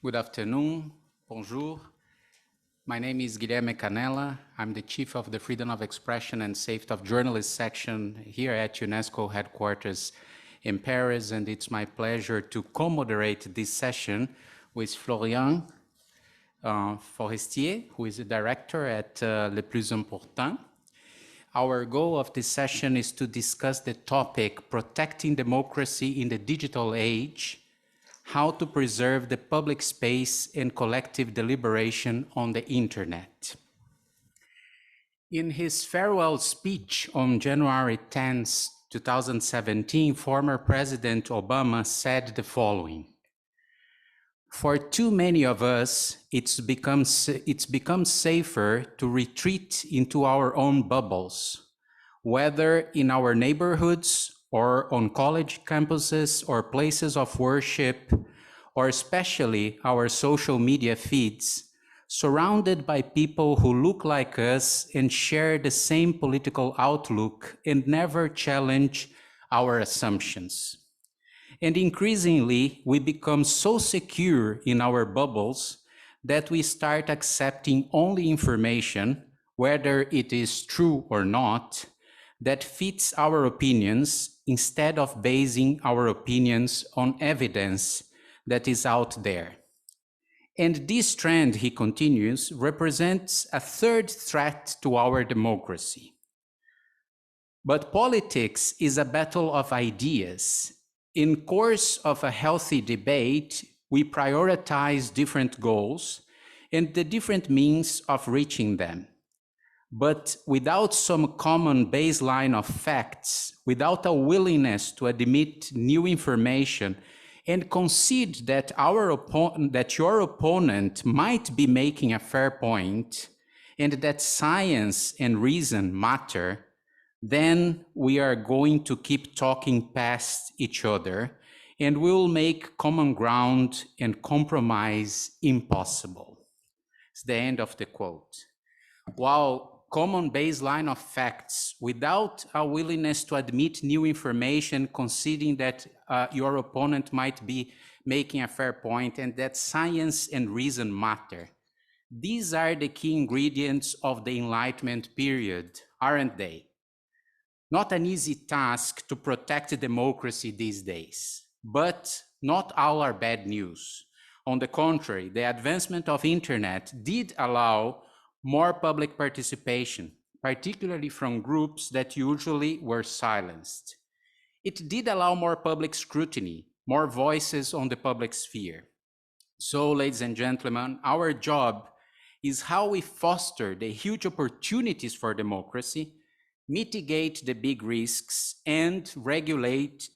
Good afternoon, bonjour. My name is Guilherme Canella. I'm the Chief of the Freedom of Expression and Safety of Journalists section here at UNESCO headquarters in Paris, and it's my pleasure to co-moderate this session with Florian Forestier, who is the director at Le Plus Important. Our goal of this session is to discuss the topic, protecting democracy in the digital age, how to preserve the public space and collective deliberation on the internet. In his farewell speech on January 10, 2017, former President Obama said the following: "For too many of us, it's become safer to retreat into our own bubbles, whether in our neighborhoods or on college campuses or places of worship, or especially our social media feeds, surrounded by people who look like us and share the same political outlook and never challenge our assumptions. And increasingly, we become so secure in our bubbles that we start accepting only information, whether it is true or not, that fits our opinions instead of basing our opinions on evidence that is out there. And this trend," he continues, "represents a third threat to our democracy. But politics is a battle of ideas. In course of a healthy debate, we prioritize different goals and the different means of reaching them. But without some common baseline of facts, without a willingness to admit new information and concede that your opponent might be making a fair point and that science and reason matter, then we are going to keep talking past each other and we'll make common ground and compromise impossible." It's the end of the quote. While common baseline of facts without a willingness to admit new information, conceding that your opponent might be making a fair point and that science and reason matter. These are the key ingredients of the Enlightenment period, aren't they? Not an easy task to protect democracy these days, but not all are bad news. On the contrary, the advancement of internet did allow more public participation, particularly from groups that usually were silenced. It did allow more public scrutiny, more voices on the public sphere. So, ladies and gentlemen, our job is how we foster the huge opportunities for democracy, mitigate the big risks, and regulate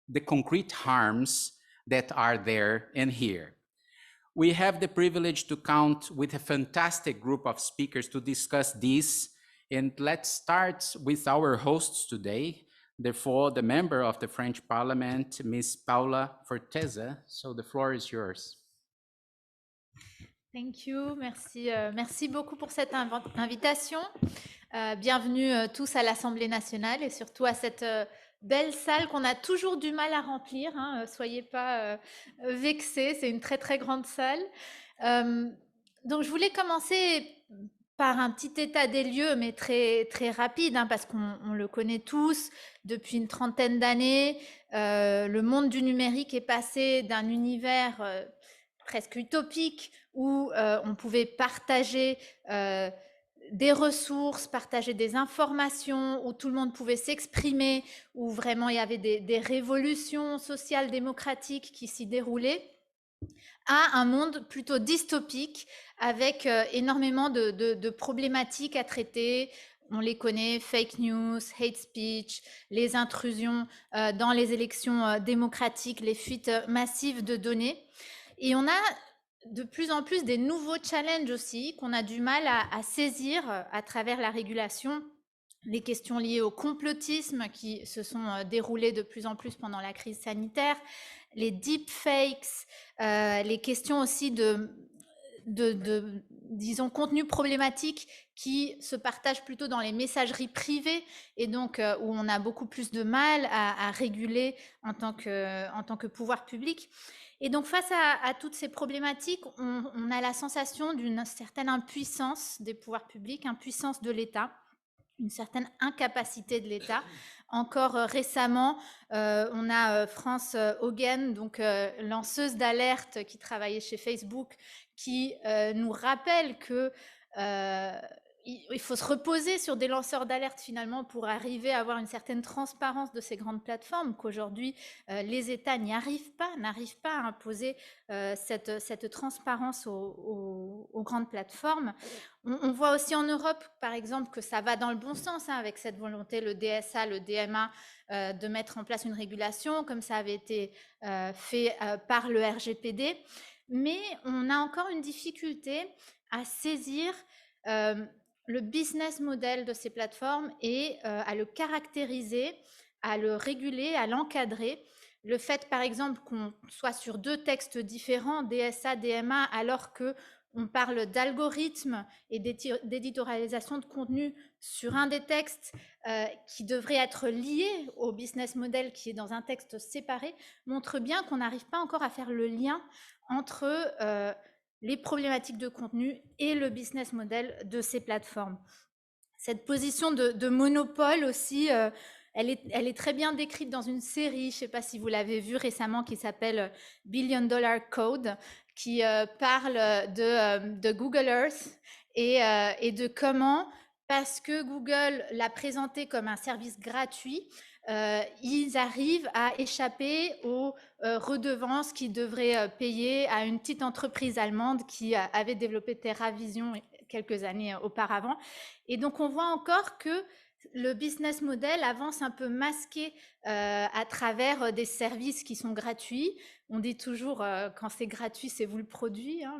the concrete harms that are there and here. We have the privilege to count with a fantastic group of speakers to discuss this. And let's start with our hosts today. Therefore, the member of the French Parliament, Ms. Paula Forteza. So the floor is yours. Thank you. Merci, merci beaucoup pour cette invitation. Bienvenue tous à l'Assemblée nationale et surtout à cette belle salle qu'on a toujours du mal à remplir. Hein. Soyez pas vexés, c'est une très très grande salle. Donc je voulais commencer par un petit état des lieux, mais très très rapide, hein, parce qu'on le connaît tous. Depuis une trentaine d'années, le monde du numérique est passé d'un univers presque utopique où on pouvait partager des ressources, partager des informations, où tout le monde pouvait s'exprimer, où vraiment il y avait des révolutions sociales démocratiques qui s'y déroulaient, à un monde plutôt dystopique avec énormément de problématiques à traiter. On les connaît, fake news, hate speech, les intrusions dans les élections démocratiques, les fuites massives de données. Et on a de plus en plus des nouveaux challenges aussi qu'on a du mal à saisir à travers la régulation. Les questions liées au complotisme qui se sont déroulées de plus en plus pendant la crise sanitaire, les deepfakes, les questions aussi disons, contenus problématiques qui se partagent plutôt dans les messageries privées et donc où on a beaucoup plus de mal à réguler en tant que pouvoir public. Et donc, face à toutes ces problématiques, on a la sensation d'une certaine impuissance des pouvoirs publics, impuissance de l'État, une certaine incapacité de l'État. Encore récemment, on a France Haugen, donc lanceuse d'alerte qui travaillait chez Facebook, qui nous rappelle que il faut se reposer sur des lanceurs d'alerte finalement pour arriver à avoir une certaine transparence de ces grandes plateformes, qu'aujourd'hui les États n'arrivent pas à imposer cette transparence aux grandes plateformes. On voit aussi en Europe, par exemple, que ça va dans le bon sens avec cette volonté, le DSA, le DMA, de mettre en place une régulation, comme ça avait été fait par le RGPD. Mais on a encore une difficulté à saisir le business model de ces plateformes et à le caractériser, à le réguler, à l'encadrer. Le fait, par exemple, qu'on soit sur 2 textes différents, DSA, DMA, alors que on parle d'algorithmes et d'éditorialisation de contenu sur un des textes qui devrait être lié au business model qui est dans un texte séparé, montre bien qu'on n'arrive pas encore à faire le lien entre les problématiques de contenu et le business model de ces plateformes. Cette position de monopole aussi, elle est très bien décrite dans une série, je ne sais pas si vous l'avez vue récemment, qui s'appelle Billion Dollar Code, qui parle de Google Earth et de comment, parce que Google l'a présenté comme un service gratuit, ils arrivent à échapper aux redevances qu'ils devraient payer à une petite entreprise allemande qui avait développé TerraVision quelques années auparavant. Et donc, on voit encore que le business model avance un peu masqué à travers des services qui sont gratuits. On dit toujours quand c'est gratuit, c'est vous le produit, hein,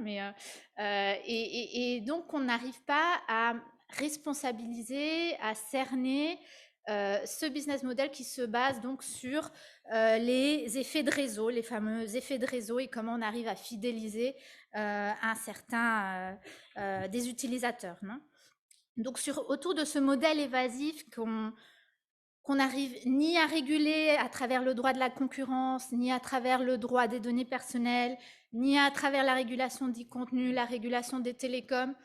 et donc on n'arrive pas à responsabiliser, à cerner ce business model qui se base donc sur les effets de réseau, les fameux effets de réseau et comment on arrive à fidéliser un certain des utilisateurs, non ? Donc autour de ce modèle évasif qu'on n'arrive ni à réguler à travers le droit de la concurrence, ni à travers le droit des données personnelles, ni à travers la régulation du contenu, la régulation des télécoms,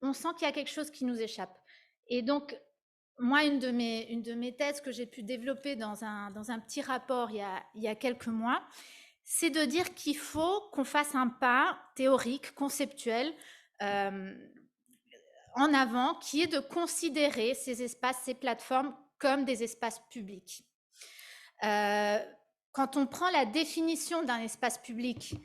on sent qu'il y a quelque chose qui nous échappe. Et donc, moi, une de mes thèses que j'ai pu développer dans un petit rapport il y a quelques mois, c'est de dire qu'il faut qu'on fasse un pas théorique, conceptuel, en avant, qui est de considérer ces espaces, ces plateformes comme des espaces publics. Quand on prend la définition d'un espace public,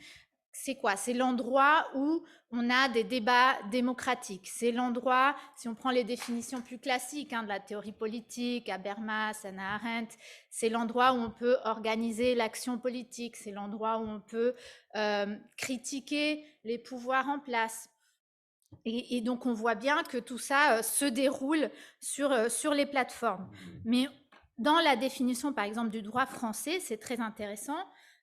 c'est quoi? C'est l'endroit où on a des débats démocratiques. C'est l'endroit, si on prend les définitions plus classiques de la théorie politique, Habermas, Hannah Arendt, c'est l'endroit où on peut organiser l'action politique, c'est l'endroit où on peut critiquer les pouvoirs en place. Et donc, on voit bien que tout ça se déroule sur les plateformes. Mais dans la définition, par exemple, du droit français, c'est très intéressant,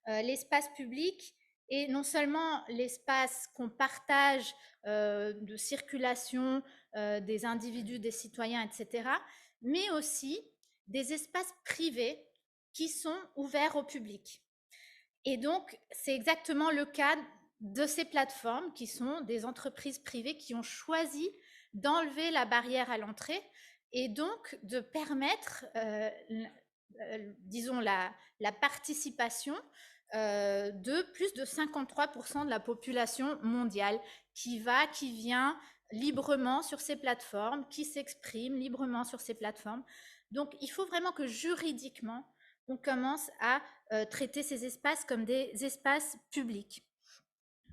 l'espace public est non seulement l'espace qu'on partage de circulation des individus, des citoyens, etc., mais aussi des espaces privés qui sont ouverts au public. Et donc, c'est exactement le cas de ces plateformes qui sont des entreprises privées qui ont choisi d'enlever la barrière à l'entrée et donc de permettre, disons, la participation de plus de 53% de la population mondiale qui vient librement sur ces plateformes, qui s'exprime librement sur ces plateformes. Donc, il faut vraiment que juridiquement, on commence à traiter ces espaces comme des espaces publics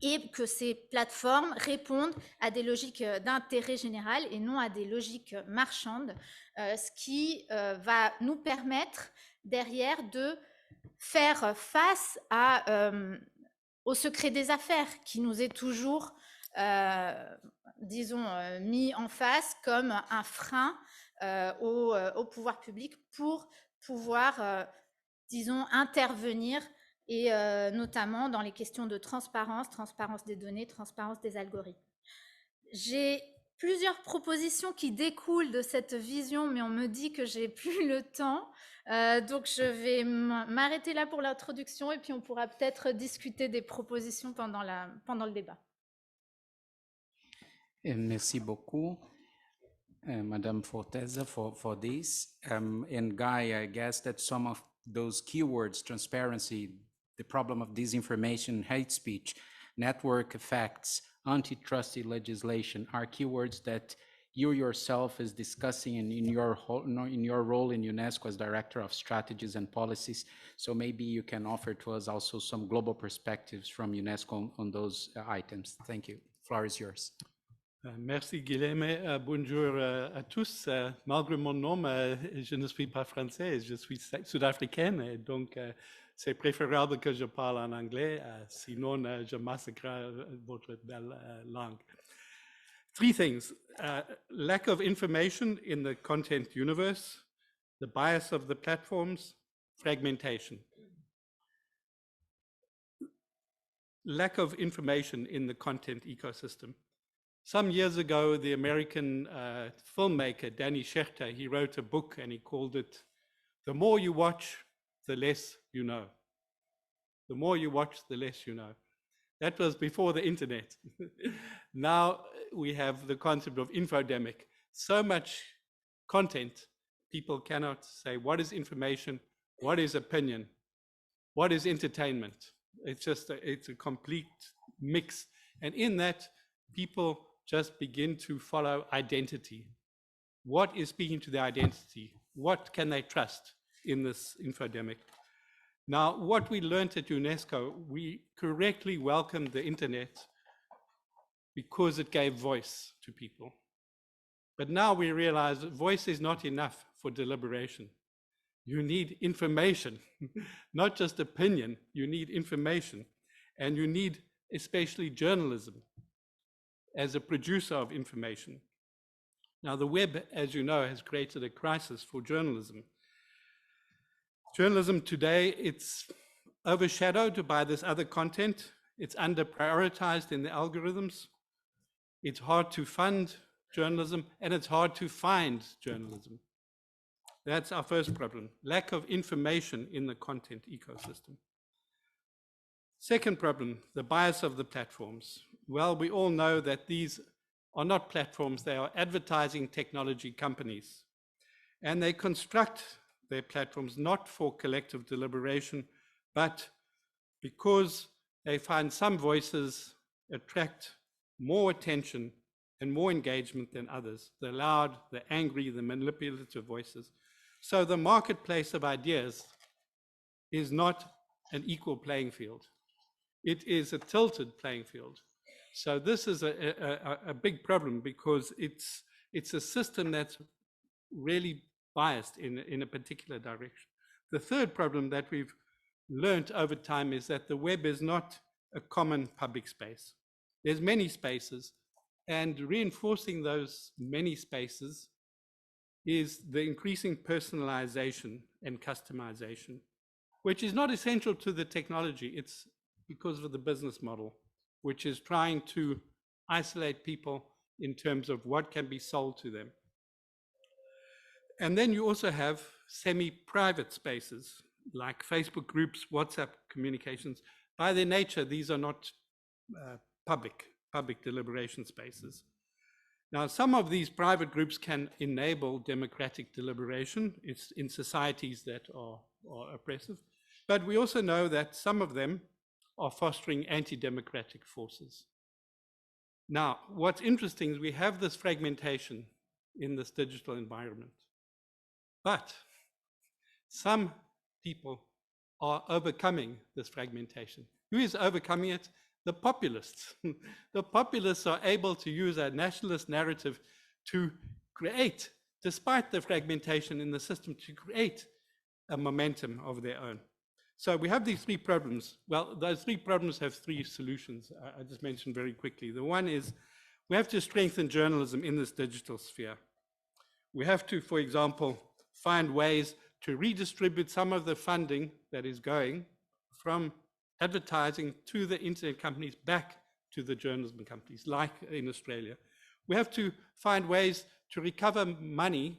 et que ces plateformes répondent à des logiques d'intérêt général et non à des logiques marchandes, ce qui va nous permettre derrière de faire face au secret des affaires qui nous est toujours, disons, mis en face comme un frein au pouvoir public pour pouvoir disons, intervenir et notamment dans les questions de transparence des données, transparence des algorithmes. J'ai plusieurs propositions qui découlent de cette vision, mais on me dit que j'ai plus le temps. Donc je vais m'arrêter là pour l'introduction et puis on pourra peut-être discuter des propositions pendant le débat. Merci beaucoup, Madame Forteza, for this. And Guy, I guess that some of those keywords, transparency, the problem of disinformation, hate speech, network effects, antitrust legislation are keywords that you yourself is discussing in your role in UNESCO as Director of Strategies and Policies. So maybe you can offer to us also some global perspectives from UNESCO on those items. Thank you. Floor is yours. Merci Guilherme. Bonjour à tous. Malgré mon nom, je ne suis pas français, je suis sud-africain, et donc c'est préférable que je parle en anglais, sinon je massacre votre belle langue. Three things: lack of information in the content universe, the bias of the platforms, fragmentation. Lack of information in the content ecosystem. Some years ago, the American filmmaker, Danny Schechter, he wrote a book and he called it, "The More You Watch, the Less You Know." The more you watch, the less you know. That was before the internet. Now we have the concept of infodemic. So much content, people cannot say what is information, what is opinion, what is entertainment. It's a complete mix. And in that, people just begin to follow identity. What is speaking to their identity? What can they trust in this infodemic? Now, what we learned at UNESCO, we correctly welcomed the internet because it gave voice to people. But now we realize that voice is not enough for deliberation. You need information, not just opinion, you need information. And you need especially journalism as a producer of information. Now, the web, as you know, has created a crisis for journalism. Journalism today, it's overshadowed by this other content. It's under-prioritized in the algorithms. It's hard to fund journalism, and it's hard to find journalism. That's our first problem, lack of information in the content ecosystem. Second problem, the bias of the platforms. Well, we all know that these are not platforms, they are advertising technology companies. And they construct their platforms not for collective deliberation, but because they find some voices attract more attention and more engagement than others, the loud, the angry, the manipulative voices. So the marketplace of ideas is not an equal playing field. It is a tilted playing field. So this is a big problem because it's a system that's really biased in a particular direction. The third problem that we've learned over time is that the web is not a common public space. There's many spaces, and reinforcing those many spaces is the increasing personalization and customization, which is not essential to the technology. It's because of the business model, which is trying to isolate people in terms of what can be sold to them. And then you also have semi-private spaces like Facebook groups, WhatsApp communications. By their nature, these are not public deliberation spaces. Now, some of these private groups can enable democratic deliberation. It's in societies that are oppressive. But we also know that some of them are fostering anti-democratic forces. Now, what's interesting is we have this fragmentation in this digital environment. But some people are overcoming this fragmentation. Who is overcoming it? The populists. The populists are able to use a nationalist narrative to create, despite the fragmentation in the system, to create a momentum of their own. So we have these three problems. Well, those three problems have three solutions. I just mentioned very quickly. The one is we have to strengthen journalism in this digital sphere. We have to, for example, find ways to redistribute some of the funding that is going from advertising to the internet companies back to the journalism companies, like in Australia. We have to find ways to recover money,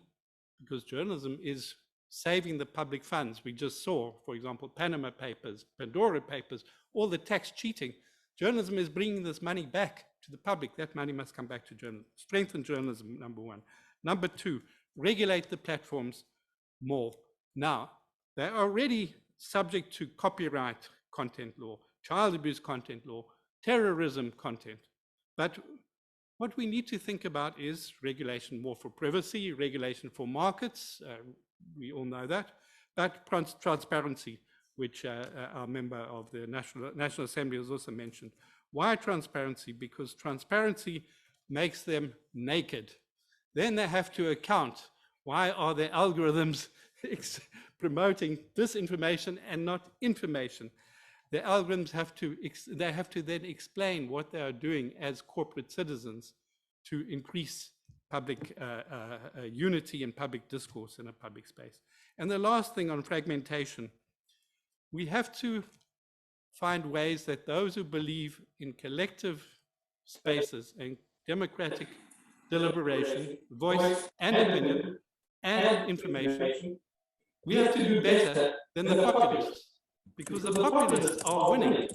because journalism is saving the public funds. We just saw, for example, Panama Papers, Pandora Papers, all the tax cheating. Journalism is bringing this money back to the public. That money must come back to journalism. Strengthen journalism, number one. Number two, regulate the platforms more. Now, they're already subject to copyright content law, child abuse content law, terrorism content. But what we need to think about is regulation more for privacy, regulation for markets, we all know that, but transparency, which our member of the National Assembly has also mentioned. Why transparency? Because transparency makes them naked. Then they have to account. Why are their algorithms promoting disinformation and not information? The algorithms have to then explain what they are doing as corporate citizens to increase public unity and public discourse in a public space. And the last thing on fragmentation, we have to find ways that those who believe in collective spaces and democratic deliberation, voice and opinion and information, we have to do better than the populists, because the populists are winning.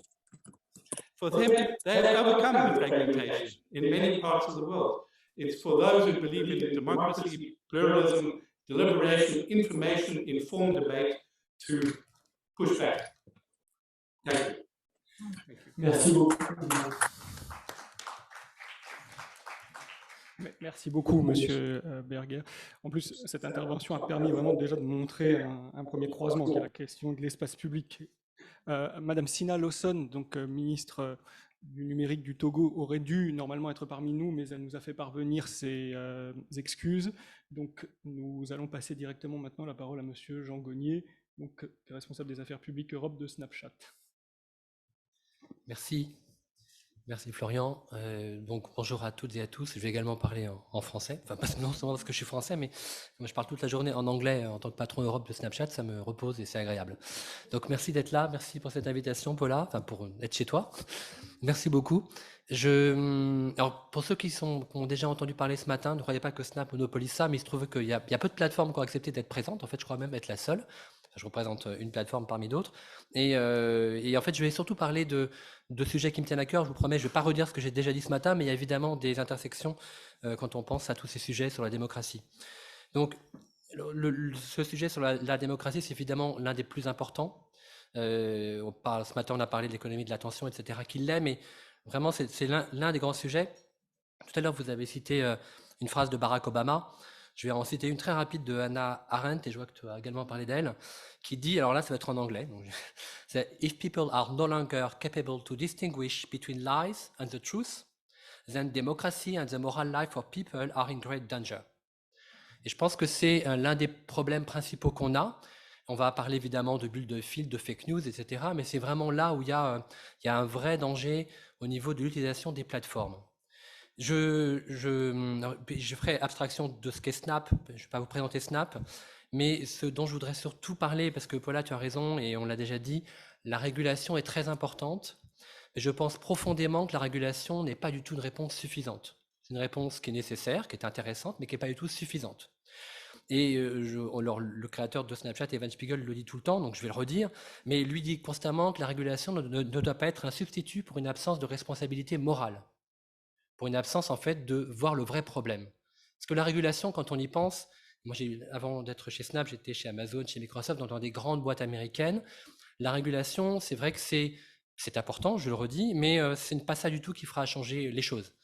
For them, they have overcome the fragmentation in many parts of the world. It's for those who believe in democracy, pluralism, deliberation, information, informed debate to push back. Thank you. Merci beaucoup. Merci beaucoup, Monsieur Berger. En plus, cette intervention a permis vraiment déjà de montrer un premier croisement, qui est la question de l'espace public. Madame Sina Lawson, donc ministre du numérique du Togo, aurait dû normalement être parmi nous, mais elle nous a fait parvenir ses excuses. Donc, nous allons passer directement maintenant la parole à Monsieur Jean Gognier, donc responsable des affaires publiques Europe de Snapchat. Merci. Merci Florian. Donc bonjour à toutes et à tous. Je vais également parler en français. Enfin, pas seulement parce que je suis français, mais moi je parle toute la journée en anglais en tant que patron Europe de Snapchat. Ça me repose et c'est agréable. Donc merci d'être là. Merci pour cette invitation, Paula. Enfin, pour être chez toi. Merci beaucoup. Alors pour ceux qui ont déjà entendu parler ce matin, ne croyez pas que Snap monopolise ça, mais il se trouve qu'il y a peu de plateformes qui ont accepté d'être présentes. En fait, je crois même être la seule. Je représente une plateforme parmi d'autres. Et en fait, je vais surtout parler de sujets qui me tiennent à cœur. Je vous promets, je ne vais pas redire ce que j'ai déjà dit ce matin, mais il y a évidemment des intersections quand on pense à tous ces sujets sur la démocratie. Donc, ce sujet sur la démocratie, c'est évidemment l'un des plus importants. Ce matin, on a parlé de l'économie de l'attention, etc., qui l'est, mais vraiment, c'est l'un des grands sujets. Tout à l'heure, vous avez cité une phrase de Barack Obama. Je vais en citer une très rapide de Hannah Arendt, et je vois que tu as également parlé d'elle, qui dit, alors là ça va être en anglais, c'est « If people are no longer capable to distinguish between lies and the truth, then democracy and the moral life of people are in great danger ». Et je pense que c'est l'un des problèmes principaux qu'on a. On va parler évidemment de bulles de fil, de fake news, etc. Mais c'est vraiment là où il y a un vrai danger au niveau de l'utilisation des plateformes. Je ferai abstraction de ce qu'est Snap, je ne vais pas vous présenter Snap, mais ce dont je voudrais surtout parler, parce que Paula, tu as raison, et on l'a déjà dit, la régulation est très importante. Je pense profondément que la régulation n'est pas du tout une réponse suffisante. C'est une réponse qui est nécessaire, qui est intéressante, mais qui n'est pas du tout suffisante. Et le créateur de Snapchat, Evan Spiegel, le dit tout le temps, donc je vais le redire, mais il lui dit constamment que la régulation ne doit pas être un substitut pour une absence de responsabilité morale. Pour une absence, en fait, de voir le vrai problème. Parce que la régulation, quand on y pense, moi, avant d'être chez Snap, j'étais chez Amazon, chez Microsoft, dans des grandes boîtes américaines. La régulation, c'est vrai que c'est important, je le redis, mais ce n'est pas ça du tout qui fera changer les choses.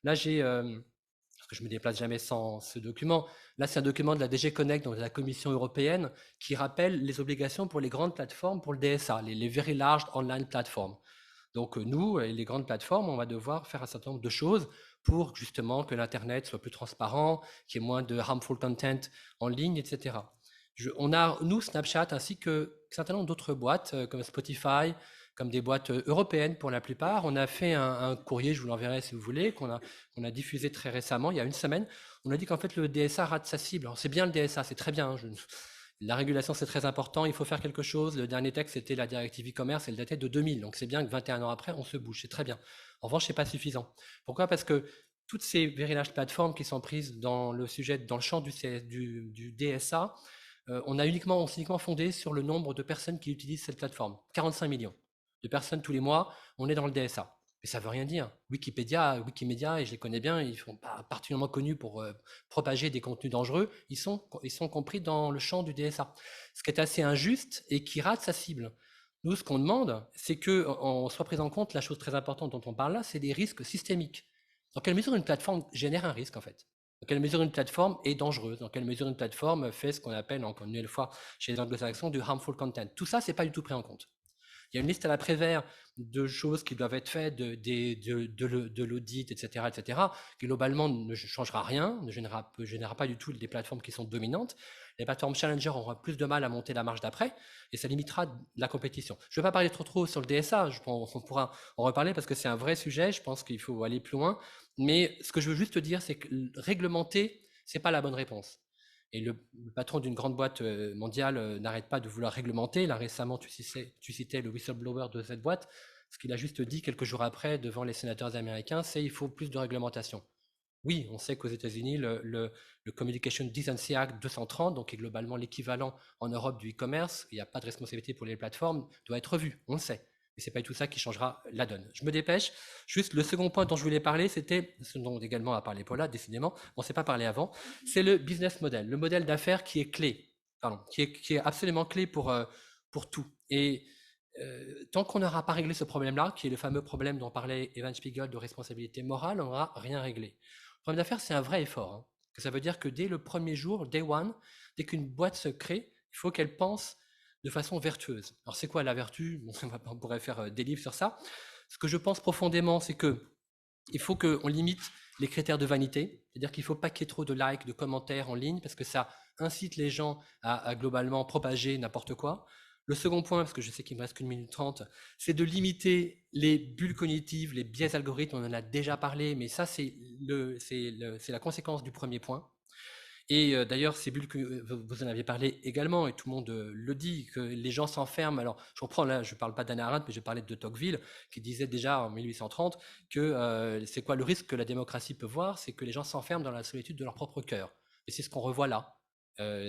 Là, parce que je ne me déplace jamais sans ce document, là, c'est un document de la DG Connect, donc de la Commission européenne, qui rappelle les obligations pour les grandes plateformes, pour le DSA, les Very Large Online Platforms. Donc nous, les grandes plateformes, on va devoir faire un certain nombre de choses pour justement que l'Internet soit plus transparent, qu'il y ait moins de harmful content en ligne, etc. On a, nous, Snapchat, ainsi qu'un certain nombre d'autres boîtes, comme Spotify, comme des boîtes européennes pour la plupart. On a fait un courrier, je vous l'enverrai si vous voulez, qu'on a diffusé très récemment, il y a une semaine. On a dit qu'en fait, le DSA rate sa cible. Alors c'est bien le DSA, c'est très bien. La régulation, c'est très important, il faut faire quelque chose. Le dernier texte, c'était la directive e-commerce, elle datait de 2000. Donc c'est bien que 21 ans après, on se bouge, c'est très bien. En revanche, ce n'est pas suffisant. Pourquoi ? Parce que toutes ces very large plateformes qui sont prises dans le champ du DSA, on s'est uniquement fondé sur le nombre de personnes qui utilisent cette plateforme. 45 millions de personnes tous les mois, on est dans le DSA. Mais ça ne veut rien dire. Wikimedia, et je les connais bien, ils sont pas particulièrement connus pour propager des contenus dangereux, ils sont compris dans le champ du DSA. Ce qui est assez injuste et qui rate sa cible. Nous, ce qu'on demande, c'est qu'on soit pris en compte la chose très importante dont on parle là, c'est des risques systémiques. Dans quelle mesure une plateforme génère un risque, en fait? Dans quelle mesure une plateforme est dangereuse? Dans quelle mesure une plateforme fait ce qu'on appelle, encore une nouvelle fois, chez les anglo-saxons, du harmful content? Tout ça, c'est pas du tout pris en compte. Il y a une liste à la Prévert de choses qui doivent être faites, de l'audit, etc., qui globalement ne changera rien, ne générera pas du tout des plateformes qui sont dominantes. Les plateformes challenger auront plus de mal à monter la marche d'après et ça limitera la compétition. Je ne vais pas parler trop sur le DSA, on pourra en reparler parce que c'est un vrai sujet, je pense qu'il faut aller plus loin. Mais ce que je veux juste dire, c'est que réglementer, ce n'est pas la bonne réponse. Et le patron d'une grande boîte mondiale n'arrête pas de vouloir réglementer. Là, récemment, tu citais le whistleblower de cette boîte. Ce qu'il a juste dit quelques jours après devant les sénateurs américains, c'est qu'il faut plus de réglementation. Oui, on sait qu'aux États-Unis, le Communication Decency Act 230, donc qui est globalement l'équivalent en Europe du e-commerce, il n'y a pas de responsabilité pour les plateformes, doit être revu, on le sait. Mais ce n'est pas tout ça qui changera la donne. Je me dépêche. Juste le second point dont je voulais parler, c'était ce dont également a parlé Paula, décidément, on ne s'est pas parlé avant, c'est le business model, le modèle d'affaires qui est clé, qui est absolument clé pour tout. Et tant qu'on n'aura pas réglé ce problème-là, qui est le fameux problème dont parlait Evan Spiegel de responsabilité morale, on n'aura rien réglé. Le problème d'affaires, c'est un vrai effort. Hein. Ça veut dire que dès le premier jour, day one, dès qu'une boîte se crée, il faut qu'elle pense de façon vertueuse. Alors c'est quoi la vertu? On pourrait faire des livres sur ça. Ce que je pense profondément, c'est qu'il faut qu'on limite les critères de vanité, c'est-à-dire qu'il ne faut pas qu'il y ait trop de likes, de commentaires en ligne, parce que ça incite les gens à globalement propager n'importe quoi. Le second point, parce que je sais qu'il me reste qu'1 minute 30, c'est de limiter les bulles cognitives, les biais algorithmes, on en a déjà parlé, mais ça c'est la conséquence du premier point. Et d'ailleurs, ces bulles, vous en aviez parlé également, et tout le monde le dit, que les gens s'enferment. Alors, je reprends là, je ne parle pas d'Hannah Arendt, mais je parlais de Tocqueville, qui disait déjà en 1830 que c'est quoi le risque que la démocratie peut voir? C'est que les gens s'enferment dans la solitude de leur propre cœur. Et c'est ce qu'on revoit là.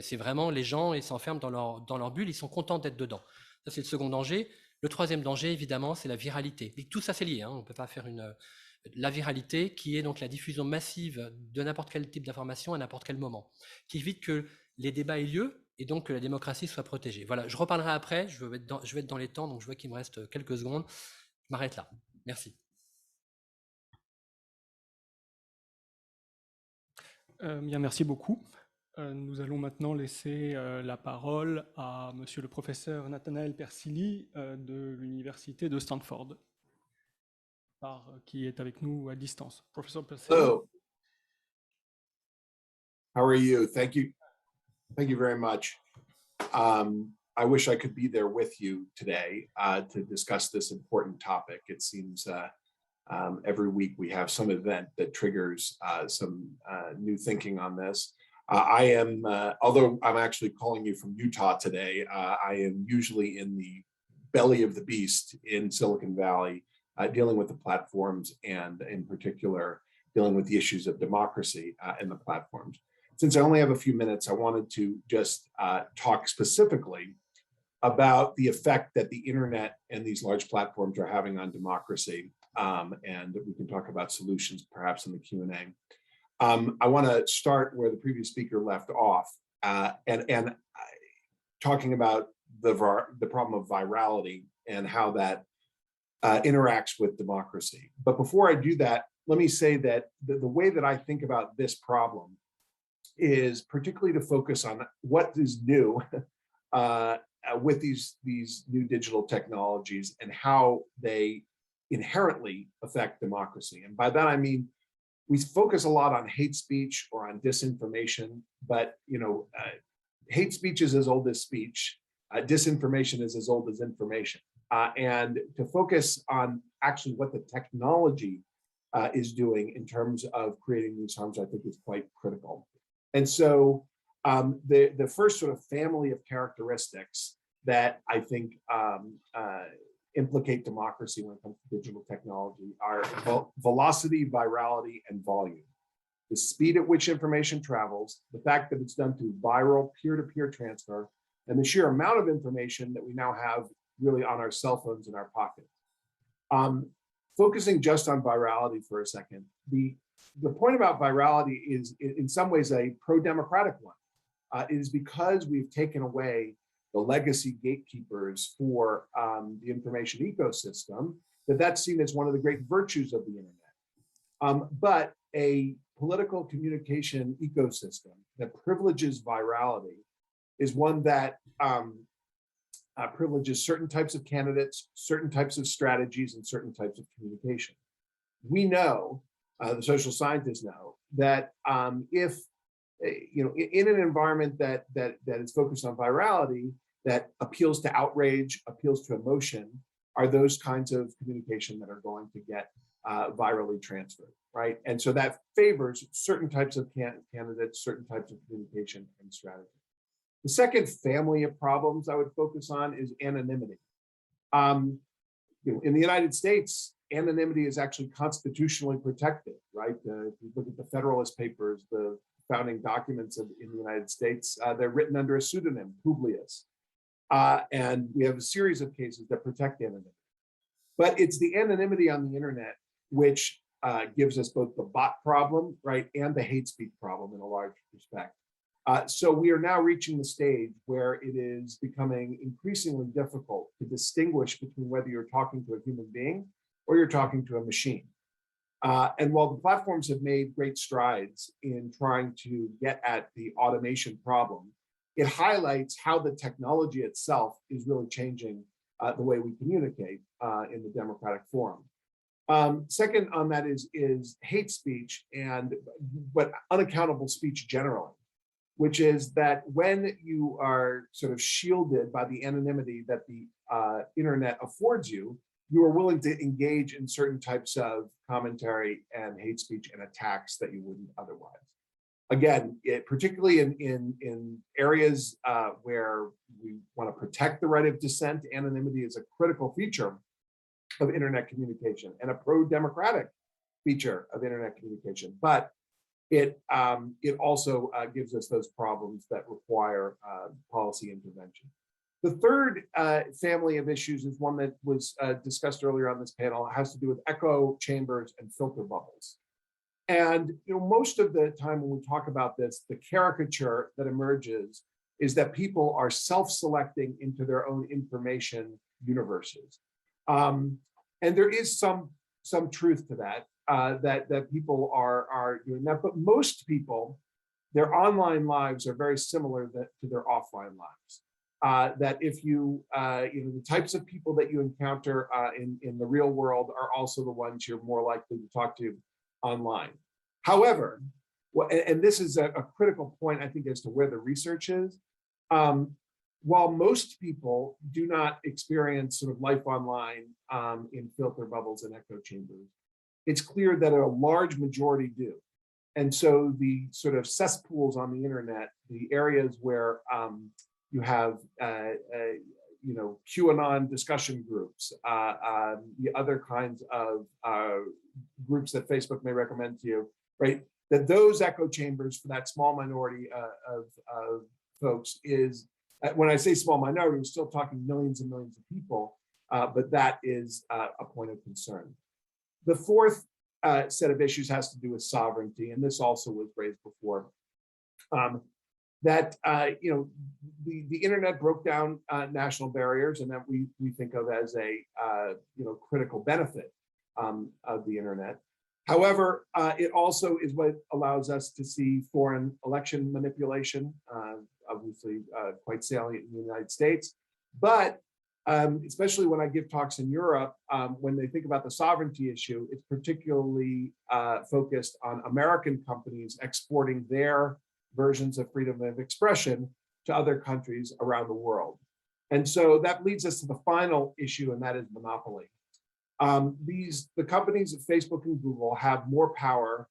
C'est vraiment les gens, ils s'enferment dans leur bulle, ils sont contents d'être dedans. Ça, c'est le second danger. Le troisième danger, évidemment, c'est la viralité. Et tout ça, c'est lié. Hein, on ne peut pas faire la viralité, qui est donc la diffusion massive de n'importe quel type d'information à n'importe quel moment, qui évite que les débats aient lieu et donc que la démocratie soit protégée. Voilà, je reparlerai après, je vais être dans les temps, donc je vois qu'il me reste quelques secondes. Je m'arrête là. Merci. Bien, merci beaucoup. Nous allons maintenant laisser la parole à monsieur le professeur Nathanael Persily de l'université de Stanford, qui est avec nous à distance. Professeur Persily. Hello. How are you? Thank you. Thank you very much. I wish I could be there with you today to discuss this important topic. It seems every week we have some event that triggers some new thinking on this. I am, although I'm actually calling you from Utah today, I am usually in the belly of the beast in Silicon Valley, dealing with the platforms and in particular, dealing with the issues of democracy in the platforms. Since I only have a few minutes, I wanted to just talk specifically about the effect that the internet and these large platforms are having on democracy. And we can talk about solutions perhaps in the Q&A. I want to start where the previous speaker left off and talking about the problem of virality and how that interacts with democracy. But before I do that, let me say that the way that I think about this problem is particularly to focus on what is new with these new digital technologies and how they inherently affect democracy. And by that, I mean, we focus a lot on hate speech or on disinformation, but hate speech is as old as speech. Disinformation is as old as information. And to focus on actually what the technology is doing in terms of creating these harms, I think is quite critical. And so the first sort of family of characteristics that I think implicate democracy when it comes to digital technology are velocity, virality, and volume. The speed at which information travels, the fact that it's done through viral peer-to-peer transfer, and the sheer amount of information that we now have really on our cell phones in our pockets. Focusing just on virality for a second, the point about virality is in some ways a pro-democratic one. It is because we've taken away the legacy gatekeepers for the information ecosystem that's seen as one of the great virtues of the internet. But a political communication ecosystem that privileges virality is one that privileges certain types of candidates, certain types of strategies, and certain types of communication. We know, the social scientists know, that if in an environment that is focused on virality, that appeals to outrage, appeals to emotion, are those kinds of communication that are going to get virally transferred, right? And so that favors certain types of candidates, certain types of communication and strategy. The second family of problems I would focus on is anonymity. In the United States, anonymity is actually constitutionally protected, right? If you look at the Federalist Papers, the founding documents in the United States, they're written under a pseudonym, Publius. And we have a series of cases that protect anonymity. But it's the anonymity on the internet which gives us both the bot problem, right, and the hate speech problem in a large respect. So we are now reaching the stage where it is becoming increasingly difficult to distinguish between whether you're talking to a human being or you're talking to a machine. And while the platforms have made great strides in trying to get at the automation problem, it highlights how the technology itself is really changing the way we communicate in the democratic forum. Second on that is hate speech but unaccountable speech generally, which is that when you are sort of shielded by the anonymity that the internet affords you, you are willing to engage in certain types of commentary and hate speech and attacks that you wouldn't otherwise. Again, particularly in areas where we want to protect the right of dissent, anonymity is a critical feature of internet communication and a pro-democratic feature of internet communication. But it also gives us those problems that require policy intervention. The third family of issues is one that was discussed earlier on this panel. It has to do with echo chambers and filter bubbles. And most of the time when we talk about this, the caricature that emerges is that people are self-selecting into their own information universes. And there is some truth to that, that people are doing that. But most people, their online lives are very similar to their offline lives. That if the types of people that you encounter in the real world are also the ones you're more likely to talk to online. However, and this is a critical point, I think, as to where the research is, while most people do not experience sort of life online in filter bubbles and echo chambers, it's clear that a large majority do. And so the sort of cesspools on the internet, the areas where you have QAnon discussion groups, the other kinds of groups that Facebook may recommend to you, right? That those echo chambers for that small minority of folks is, when I say small minority, we're still talking millions and millions of people, but that is a point of concern. The fourth set of issues has to do with sovereignty, and this also was raised before. That the internet broke down national barriers, and that we think of as a critical benefit of the internet. However, it also is what allows us to see foreign election manipulation, obviously quite salient in the United States. But especially when I give talks in Europe, when they think about the sovereignty issue, it's particularly focused on American companies exporting their versions of freedom of expression to other countries around the world. And so that leads us to the final issue, and that is monopoly. The companies of Facebook and Google have more power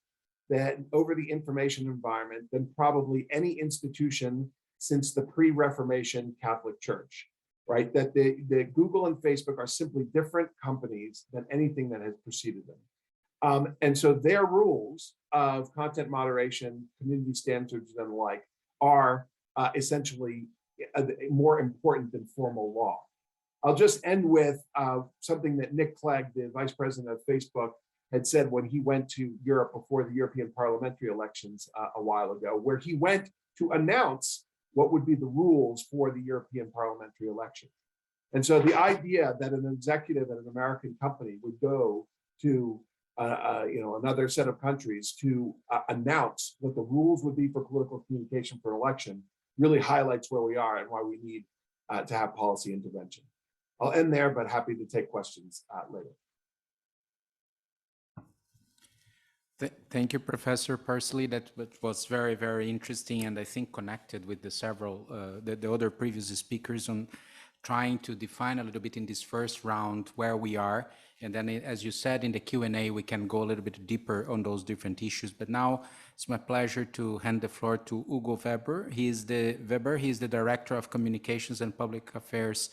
over the information environment than probably any institution since the pre-Reformation Catholic Church. right? That the Google and Facebook are simply different companies than anything that has preceded them. And so their rules of content moderation, community standards, and the like are essentially more important than formal law. I'll just end with something that Nick Clegg, the vice president of Facebook, had said when he went to Europe before the European parliamentary elections a while ago, where he went to announce what would be the rules for the European parliamentary election. And so the idea that an executive at an American company would go to another set of countries to announce what the rules would be for political communication for election really highlights where we are and why we need to have policy intervention. I'll end there, but happy to take questions later. Thank you, Professor Pursley. That was very, very interesting, and I think connected with the several, the other previous speakers on trying to define a little bit in this first round where we are. And then, as you said, in the Q&A, we can go a little bit deeper on those different issues. But now it's my pleasure to hand the floor to Hugo Weber. He is the Director of Communications and Public Affairs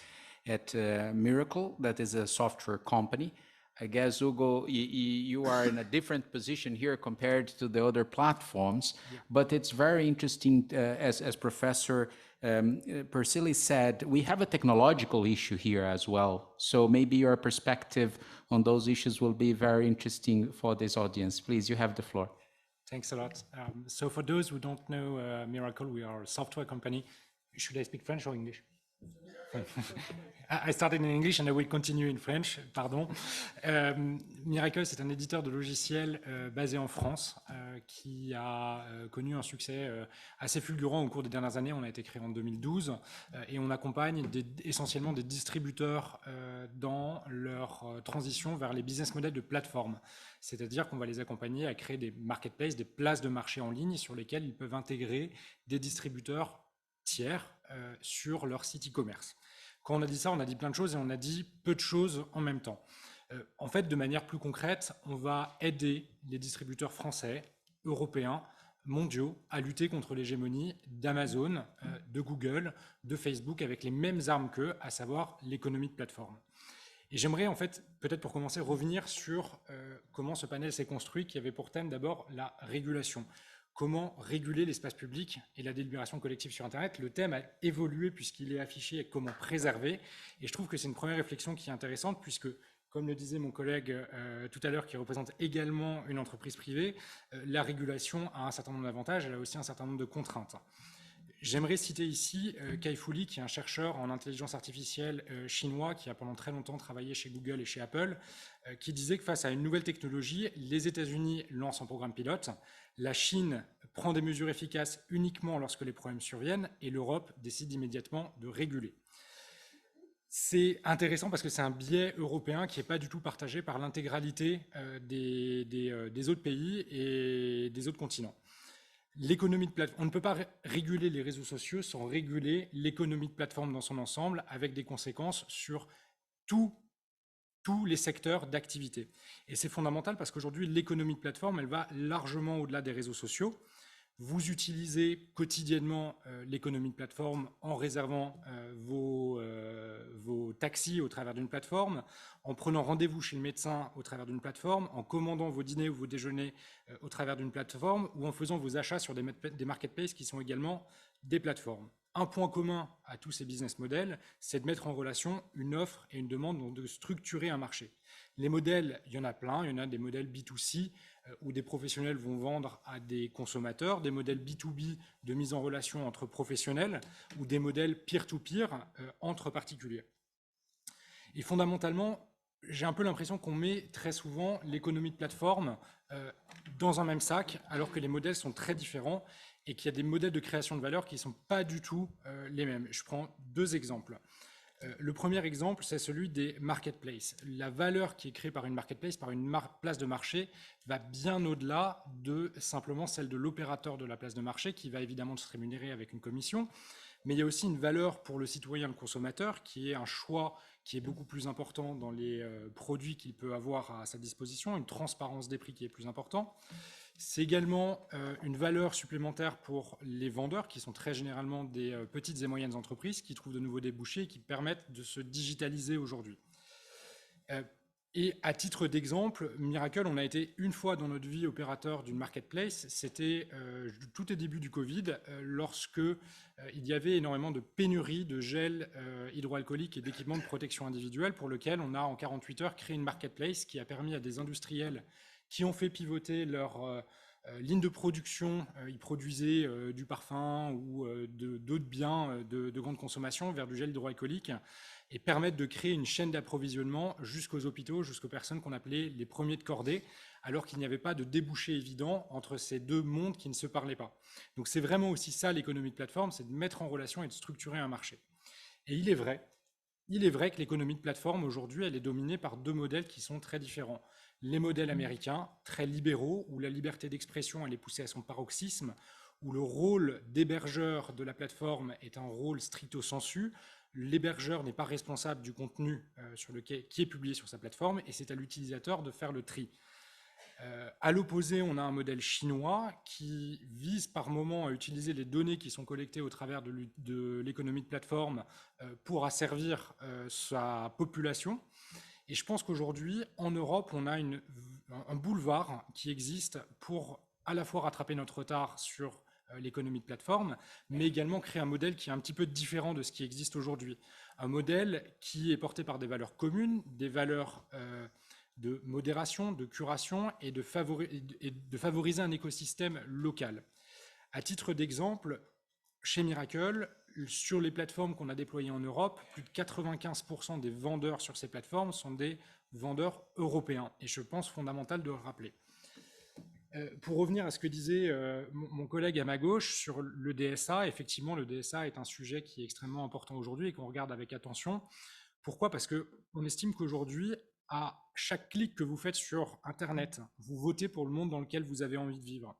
at Miracle, that is a software company. I guess, Hugo, you are in a different position here compared to the other platforms, but it's very interesting, as Professor Pursley said, we have a technological issue here as well. So maybe your perspective on those issues will be very interesting for this audience. Please, you have the floor. Thanks a lot. So for those who don't know Miracle, we are a software company. Should I speak French or English? I started in English and I will continue in French, pardon. Miracle, c'est un éditeur de logiciels basé en France qui a connu un succès assez fulgurant au cours des dernières années. On a été créé en 2012 et on accompagne essentiellement des distributeurs dans leur transition vers les business models de plateforme. C'est-à-dire qu'on va les accompagner à créer des marketplaces, des places de marché en ligne sur lesquelles ils peuvent intégrer des distributeurs tiers sur leur site e-commerce. Quand on a dit ça, on a dit plein de choses et on a dit peu de choses en même temps. En fait, de manière plus concrète, on va aider les distributeurs français, européens, mondiaux à lutter contre l'hégémonie d'Amazon, de Google, de Facebook avec les mêmes armes qu'eux, à savoir l'économie de plateforme. Et j'aimerais en fait, peut-être pour commencer, revenir sur comment ce panel s'est construit, qui avait pour thème d'abord la régulation. Comment réguler l'espace public et la délibération collective sur Internet. Le thème a évolué puisqu'il est affiché et comment préserver. Et je trouve que c'est une première réflexion qui est intéressante puisque, comme le disait mon collègue tout à l'heure qui représente également une entreprise privée, la régulation a un certain nombre d'avantages, elle a aussi un certain nombre de contraintes. J'aimerais citer ici Kai-Fu Lee, qui est un chercheur en intelligence artificielle chinois qui a pendant très longtemps travaillé chez Google et chez Apple, qui disait que face à une nouvelle technologie, les États-Unis lancent un programme pilote, la Chine prend des mesures efficaces uniquement lorsque les problèmes surviennent et l'Europe décide immédiatement de réguler. C'est intéressant parce que c'est un biais européen qui n'est pas du tout partagé par l'intégralité des autres pays et des autres continents. L'économie de plateforme, on ne peut pas réguler les réseaux sociaux sans réguler l'économie de plateforme dans son ensemble avec des conséquences sur tous les secteurs d'activité. Et c'est fondamental parce qu'aujourd'hui, l'économie de plateforme, elle va largement au-delà des réseaux sociaux. Vous utilisez quotidiennement l'économie de plateforme en réservant vos taxis au travers d'une plateforme, en prenant rendez-vous chez le médecin au travers d'une plateforme, en commandant vos dîners ou vos déjeuners au travers d'une plateforme ou en faisant vos achats sur des marketplaces qui sont également des plateformes. Un point commun à tous ces business models, c'est de mettre en relation une offre et une demande, donc de structurer un marché. Les modèles, il y en a plein, il y en a des modèles B2C où des professionnels vont vendre à des consommateurs, des modèles B2B de mise en relation entre professionnels ou des modèles peer-to-peer entre particuliers. Et fondamentalement, j'ai un peu l'impression qu'on met très souvent l'économie de plateforme dans un même sac alors que les modèles sont très différents et qu'il y a des modèles de création de valeur qui ne sont pas du tout les mêmes. Je prends deux exemples. Le premier exemple, c'est celui des marketplaces. La valeur qui est créée par une marketplace, par une place de marché, va bien au-delà de simplement celle de l'opérateur de la place de marché qui va évidemment se rémunérer avec une commission. Mais il y a aussi une valeur pour le citoyen, le consommateur, qui est un choix qui est beaucoup plus important dans les produits qu'il peut avoir à sa disposition, une transparence des prix qui est plus importante. C'est également une valeur supplémentaire pour les vendeurs, qui sont très généralement des petites et moyennes entreprises, qui trouvent de nouveaux débouchés et qui permettent de se digitaliser aujourd'hui. Et à titre d'exemple, Miracle, on a été une fois dans notre vie opérateur d'une marketplace. C'était tout au début du Covid, lorsque il y avait énormément de pénuries de gel hydroalcoolique et d'équipements de protection individuelle, pour lequel on a en 48 heures créé une marketplace qui a permis à des industriels qui ont fait pivoter leur ligne de production. Ils produisaient du parfum ou d'autres biens de grande consommation vers du gel hydroalcoolique, et permettre de créer une chaîne d'approvisionnement jusqu'aux hôpitaux, jusqu'aux personnes qu'on appelait les premiers de cordée, alors qu'il n'y avait pas de débouché évident entre ces deux mondes qui ne se parlaient pas. Donc c'est vraiment aussi ça l'économie de plateforme, c'est de mettre en relation et de structurer un marché. Et il est vrai que l'économie de plateforme aujourd'hui, elle est dominée par deux modèles qui sont très différents. Les modèles américains, très libéraux, où la liberté d'expression elle est poussée à son paroxysme, où le rôle d'hébergeur de la plateforme est un rôle stricto sensu. L'hébergeur n'est pas responsable du contenu qui est publié sur sa plateforme, et c'est à l'utilisateur de faire le tri. À l'opposé, on a un modèle chinois qui vise par moment à utiliser les données qui sont collectées au travers de l'économie de plateforme pour asservir sa population. Et je pense qu'aujourd'hui, en Europe, on a un boulevard qui existe pour à la fois rattraper notre retard sur l'économie de plateforme, mais également créer un modèle qui est un petit peu différent de ce qui existe aujourd'hui. Un modèle qui est porté par des valeurs communes, des valeurs de modération, de curation et de favoriser un écosystème local. À titre d'exemple, chez Miracle, sur les plateformes qu'on a déployées en Europe, plus de 95% des vendeurs sur ces plateformes sont des vendeurs européens. Et je pense fondamental de le rappeler. Pour revenir à ce que disait mon collègue à ma gauche sur le DSA, effectivement, le DSA est un sujet qui est extrêmement important aujourd'hui et qu'on regarde avec attention. Pourquoi ? Parce qu'on estime qu'aujourd'hui, à chaque clic que vous faites sur Internet, vous votez pour le monde dans lequel vous avez envie de vivre.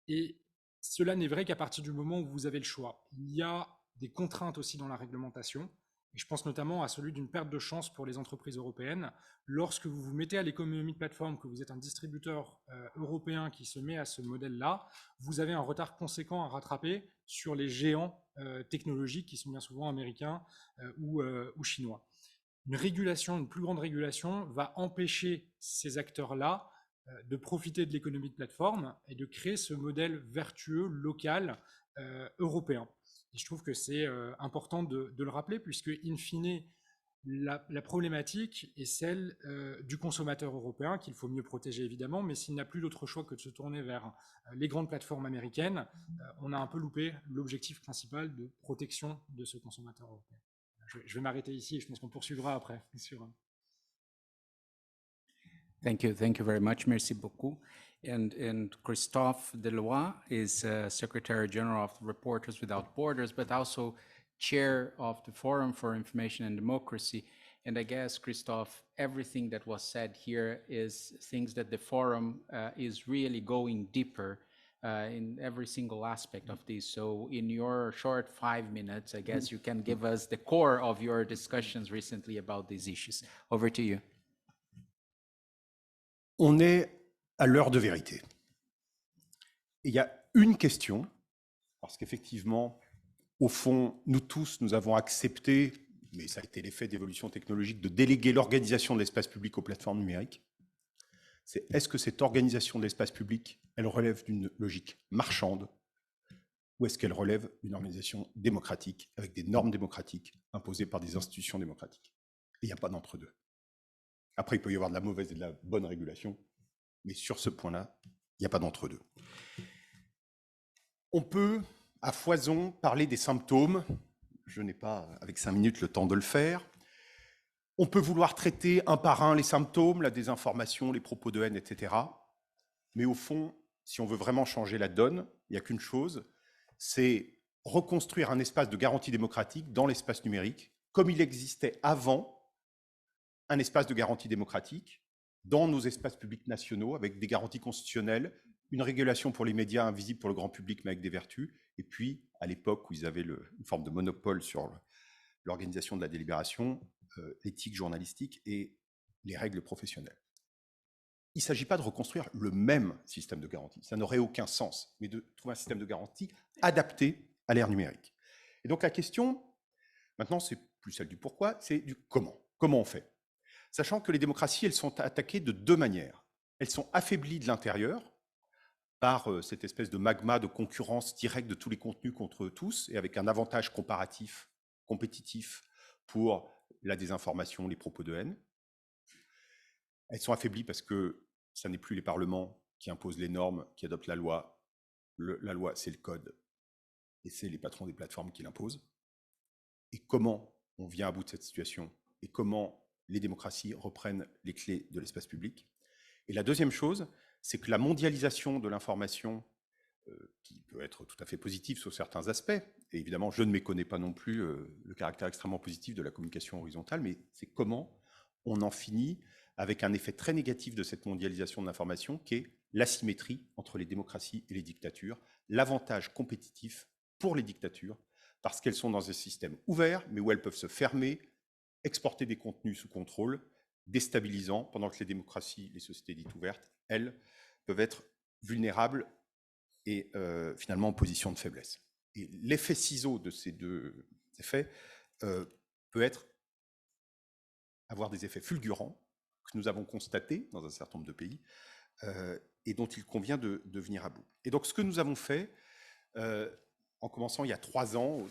Et cela n'est vrai qu'à partir du moment où vous avez le choix. Il y a des contraintes aussi dans la réglementation. Et je pense notamment à celui d'une perte de chance pour les entreprises européennes. Lorsque vous vous mettez à l'économie de plateforme, que vous êtes un distributeur européen qui se met à ce modèle-là, vous avez un retard conséquent à rattraper sur les géants technologiques qui sont bien souvent américains ou chinois. Une plus grande régulation va empêcher ces acteurs-là de profiter de l'économie de plateforme et de créer ce modèle vertueux, local, européen. Et je trouve que c'est important de le rappeler, puisque, in fine, la problématique est celle du consommateur européen, qu'il faut mieux protéger évidemment, mais s'il n'a plus d'autre choix que de se tourner vers les grandes plateformes américaines, on a un peu loupé l'objectif principal de protection de ce consommateur européen. Je vais m'arrêter ici et je pense qu'on poursuivra après, bien sûr. Thank you very much. Merci beaucoup. And Christophe Deloy is Secretary General of Reporters Without Borders, but also chair of the Forum for Information and Democracy. And I guess, Christophe, everything that was said here is things that the forum is really going deeper in every single aspect of this. So in your short 5 minutes, I guess you can give us the core of your discussions recently about these issues. Over to you. On est à l'heure de vérité. Et il y a une question, parce qu'effectivement, au fond, nous tous, nous avons accepté, mais ça a été l'effet d'évolution technologique, de déléguer l'organisation de l'espace public aux plateformes numériques. C'est est-ce que cette organisation de l'espace public, elle relève d'une logique marchande, ou est-ce qu'elle relève d'une organisation démocratique, avec des normes démocratiques imposées par des institutions démocratiques? Et il n'y a pas d'entre-deux. Après, il peut y avoir de la mauvaise et de la bonne régulation, mais sur ce point-là, il n'y a pas d'entre-deux. On peut, à foison, parler des symptômes. Je n'ai pas, avec 5 minutes, le temps de le faire. On peut vouloir traiter un par un les symptômes, la désinformation, les propos de haine, etc. Mais au fond, si on veut vraiment changer la donne, il n'y a qu'une chose, c'est reconstruire un espace de garantie démocratique dans l'espace numérique, comme il existait avant un espace de garantie démocratique dans nos espaces publics nationaux, avec des garanties constitutionnelles, une régulation pour les médias invisibles pour le grand public, mais avec des vertus, et puis, à l'époque où ils avaient une forme de monopole sur l'organisation de la délibération, l'éthique journalistique et les règles professionnelles. il ne s'agit pas de reconstruire le même système de garantie. Ça n'aurait aucun sens, mais de trouver un système de garantie adapté à l'ère numérique. Et donc la question, maintenant, c'est plus celle du pourquoi, c'est du comment. Comment on fait? Sachant que les démocraties, elles sont attaquées de deux manières. Elles sont affaiblies de l'intérieur par cette espèce de magma de concurrence directe de tous les contenus contre tous, et avec un avantage comparatif, compétitif pour la désinformation, les propos de haine. Elles sont affaiblies parce que ça n'est plus les parlements qui imposent les normes, qui adoptent la loi. La loi, c'est le code, et c'est les patrons des plateformes qui l'imposent. Et comment on vient à bout de cette situation, et comment les démocraties reprennent les clés de l'espace public. Et la deuxième chose, c'est que la mondialisation de l'information, qui peut être tout à fait positive sur certains aspects, et évidemment, je ne méconnais pas non plus le caractère extrêmement positif de la communication horizontale, mais c'est comment on en finit avec un effet très négatif de cette mondialisation de l'information, qui est l'asymétrie entre les démocraties et les dictatures, l'avantage compétitif pour les dictatures, parce qu'elles sont dans un système ouvert, mais où elles peuvent se fermer, exporter des contenus sous contrôle, déstabilisant, pendant que les démocraties, les sociétés dites ouvertes, elles, peuvent être vulnérables et finalement en position de faiblesse. Et l'effet ciseau de ces deux effets peut avoir des effets fulgurants que nous avons constatés dans un certain nombre de pays et dont il convient de venir à bout. Et donc ce que nous avons fait, en commençant il y a 3 ans,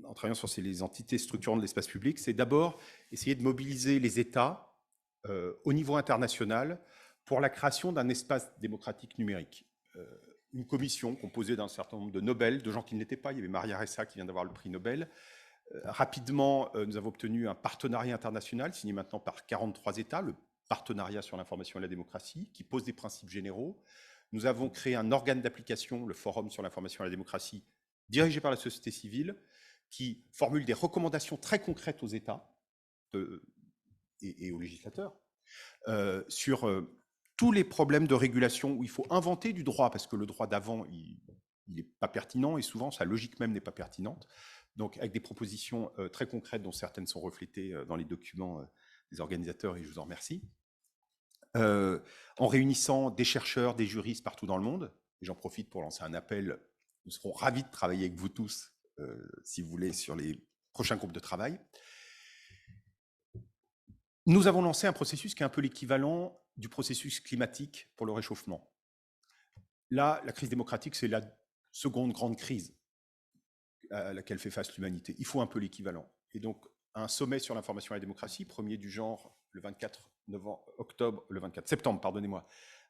en travaillant sur les entités structurantes de l'espace public, c'est d'abord essayer de mobiliser les États au niveau international pour la création d'un espace démocratique numérique. Une commission composée d'un certain nombre de Nobel, de gens qui ne l'étaient pas. Il y avait Maria Ressa qui vient d'avoir le prix Nobel. Rapidement, nous avons obtenu un partenariat international signé maintenant par 43 États, le partenariat sur l'information et la démocratie, qui pose des principes généraux. Nous avons créé un organe d'application, le Forum sur l'information et la démocratie, dirigé par la société civile, qui formule des recommandations très concrètes aux États et aux législateurs sur tous les problèmes de régulation où il faut inventer du droit, parce que le droit d'avant, il n'est pas pertinent, et souvent, sa logique même n'est pas pertinente. Donc, avec des propositions très concrètes, dont certaines sont reflétées dans les documents des organisateurs, et je vous en remercie. En réunissant des chercheurs, des juristes partout dans le monde, et j'en profite pour lancer un appel, nous serons ravis de travailler avec vous tous, si vous voulez, sur les prochains groupes de travail. Nous avons lancé un processus qui est un peu l'équivalent du processus climatique pour le réchauffement. Là, la crise démocratique, c'est la seconde grande crise à laquelle fait face l'humanité. Il faut un peu l'équivalent. Et donc, un sommet sur l'information et la démocratie, premier du genre, le 24 septembre, pardonnez-moi,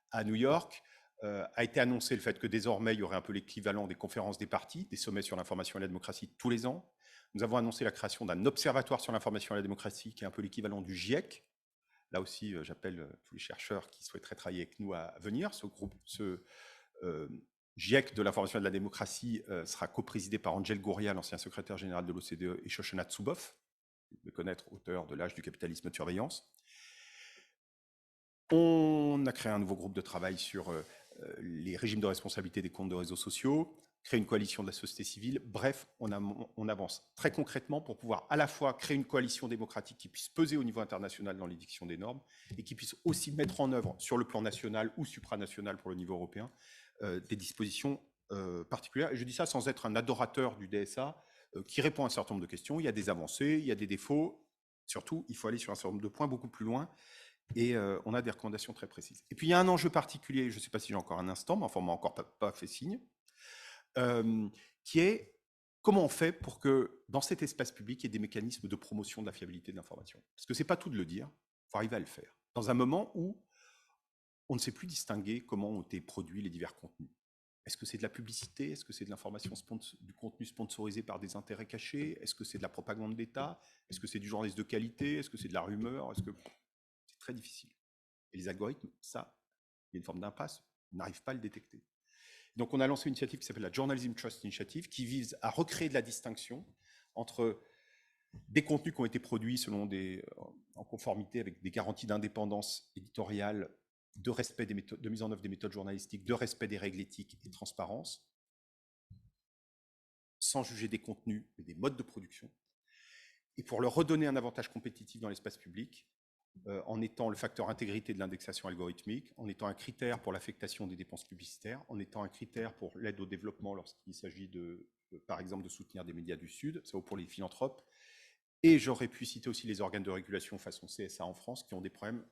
à New York, a été annoncé le fait que désormais, il y aurait un peu l'équivalent des conférences des partis, des sommets sur l'information et la démocratie tous les ans. Nous avons annoncé la création d'un observatoire sur l'information et la démocratie, qui est un peu l'équivalent du GIEC. Là aussi, j'appelle tous les chercheurs qui souhaiteraient travailler avec nous à venir. Ce GIEC de l'information et de la démocratie sera coprésidé par Angel Gurria, l'ancien secrétaire général de l'OCDE, et Shoshana Zuboff, vous devez connaître, auteur de L'âge du capitalisme de surveillance. On a créé un nouveau groupe de travail sur les régimes de responsabilité des comptes de réseaux sociaux, créer une coalition de la société civile. Bref, on avance très concrètement pour pouvoir à la fois créer une coalition démocratique qui puisse peser au niveau international dans l'édiction des normes et qui puisse aussi mettre en œuvre sur le plan national ou supranational pour le niveau européen des dispositions particulières. Et je dis ça sans être un adorateur du DSA qui répond à un certain nombre de questions. Il y a des avancées, il y a des défauts. Surtout, il faut aller sur un certain nombre de points beaucoup plus loin. Et on a des recommandations très précises. Et puis, il y a un enjeu particulier, je ne sais pas si j'ai encore un instant, mais enfin, on m'a encore pas fait signe, qui est comment on fait pour que, dans cet espace public, il y ait des mécanismes de promotion de la fiabilité de l'information. Parce que ce n'est pas tout de le dire, il faut arriver à le faire. Dans un moment où on ne sait plus distinguer comment ont été produits les divers contenus. Est-ce que c'est de la publicité? Est-ce que c'est de l'information, du contenu sponsorisé par des intérêts cachés? Est-ce que c'est de la propagande d'État? Est-ce que c'est du journalisme de qualité? Est-ce que c'est de la rumeur? C'est très difficile. Et les algorithmes, ça, il y a une forme d'impasse, on n'arrive pas à le détecter. Donc on a lancé une initiative qui s'appelle la Journalism Trust Initiative, qui vise à recréer de la distinction entre des contenus qui ont été produits selon en conformité avec des garanties d'indépendance éditoriale, de respect des méthodes, de mise en œuvre des méthodes journalistiques, de respect des règles éthiques et de transparence, sans juger des contenus, mais des modes de production. Et pour leur redonner un avantage compétitif dans l'espace public, en étant le facteur intégrité de l'indexation algorithmique, en étant un critère pour l'affectation des dépenses publicitaires, en étant un critère pour l'aide au développement lorsqu'il s'agit par exemple, de soutenir des médias du Sud, ça vaut pour les philanthropes. Et j'aurais pu citer aussi les organes de régulation façon CSA en France qui ont des problèmes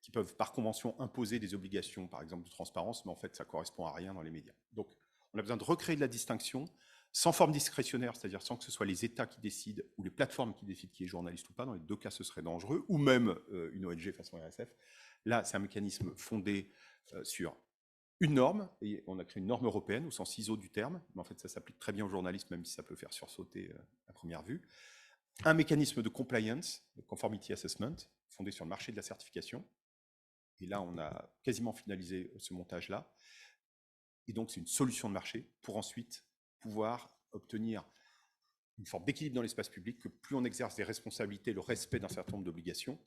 qui peuvent par convention imposer des obligations, par exemple de transparence, mais en fait ça ne correspond à rien dans les médias. Donc on a besoin de recréer de la distinction sans forme discrétionnaire, c'est-à-dire sans que ce soit les États qui décident ou les plateformes qui décident qui est journaliste ou pas. Dans les deux cas, ce serait dangereux, ou même une ONG façon RSF. Là, c'est un mécanisme fondé sur une norme, et on a créé une norme européenne au sens ISO du terme, mais en fait ça s'applique très bien aux journalistes, même si ça peut faire sursauter à première vue. Un mécanisme de compliance, de conformity assessment, fondé sur le marché de la certification. Et là, on a quasiment finalisé ce montage-là. Et donc, c'est une solution de marché pour ensuite pouvoir obtenir une forme d'équilibre dans l'espace public, que plus on exerce des responsabilités, le respect d'un certain nombre d'obligations,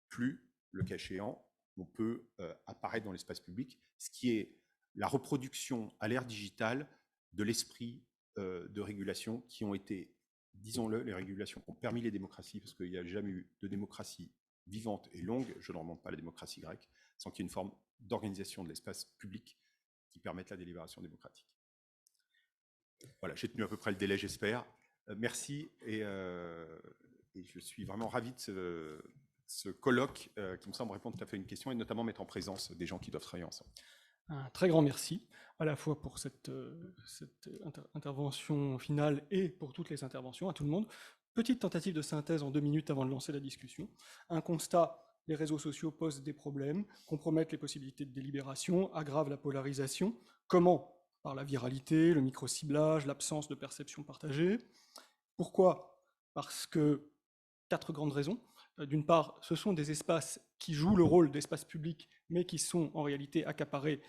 plus, le cas échéant, on peut apparaître dans l'espace public, ce qui est la reproduction à l'ère digitale de l'esprit de régulation qui ont été, disons-le, les régulations qui ont permis les démocraties, parce qu'il n'y a jamais eu de démocratie vivante et longue, je ne remonte pas à la démocratie grecque, sans qu'il y ait une forme d'organisation de l'espace public qui permette la délibération démocratique. Voilà, j'ai tenu à peu près le délai, j'espère. Merci, et je suis vraiment ravi de ce colloque qui me semble répondre tout à fait à une question, et notamment mettre en présence des gens qui doivent travailler ensemble. Un très grand merci, à la fois pour cette intervention finale et pour toutes les interventions, à tout le monde. Petite tentative de synthèse en 2 minutes avant de lancer la discussion. Un constat: les réseaux sociaux posent des problèmes, compromettent les possibilités de délibération, aggravent la polarisation. Comment? Par la viralité, le micro-ciblage, l'absence de perception partagée. Pourquoi? Parce que 4 grandes raisons. D'une part, ce sont des espaces qui jouent le rôle d'espace public, mais qui sont en réalité accaparés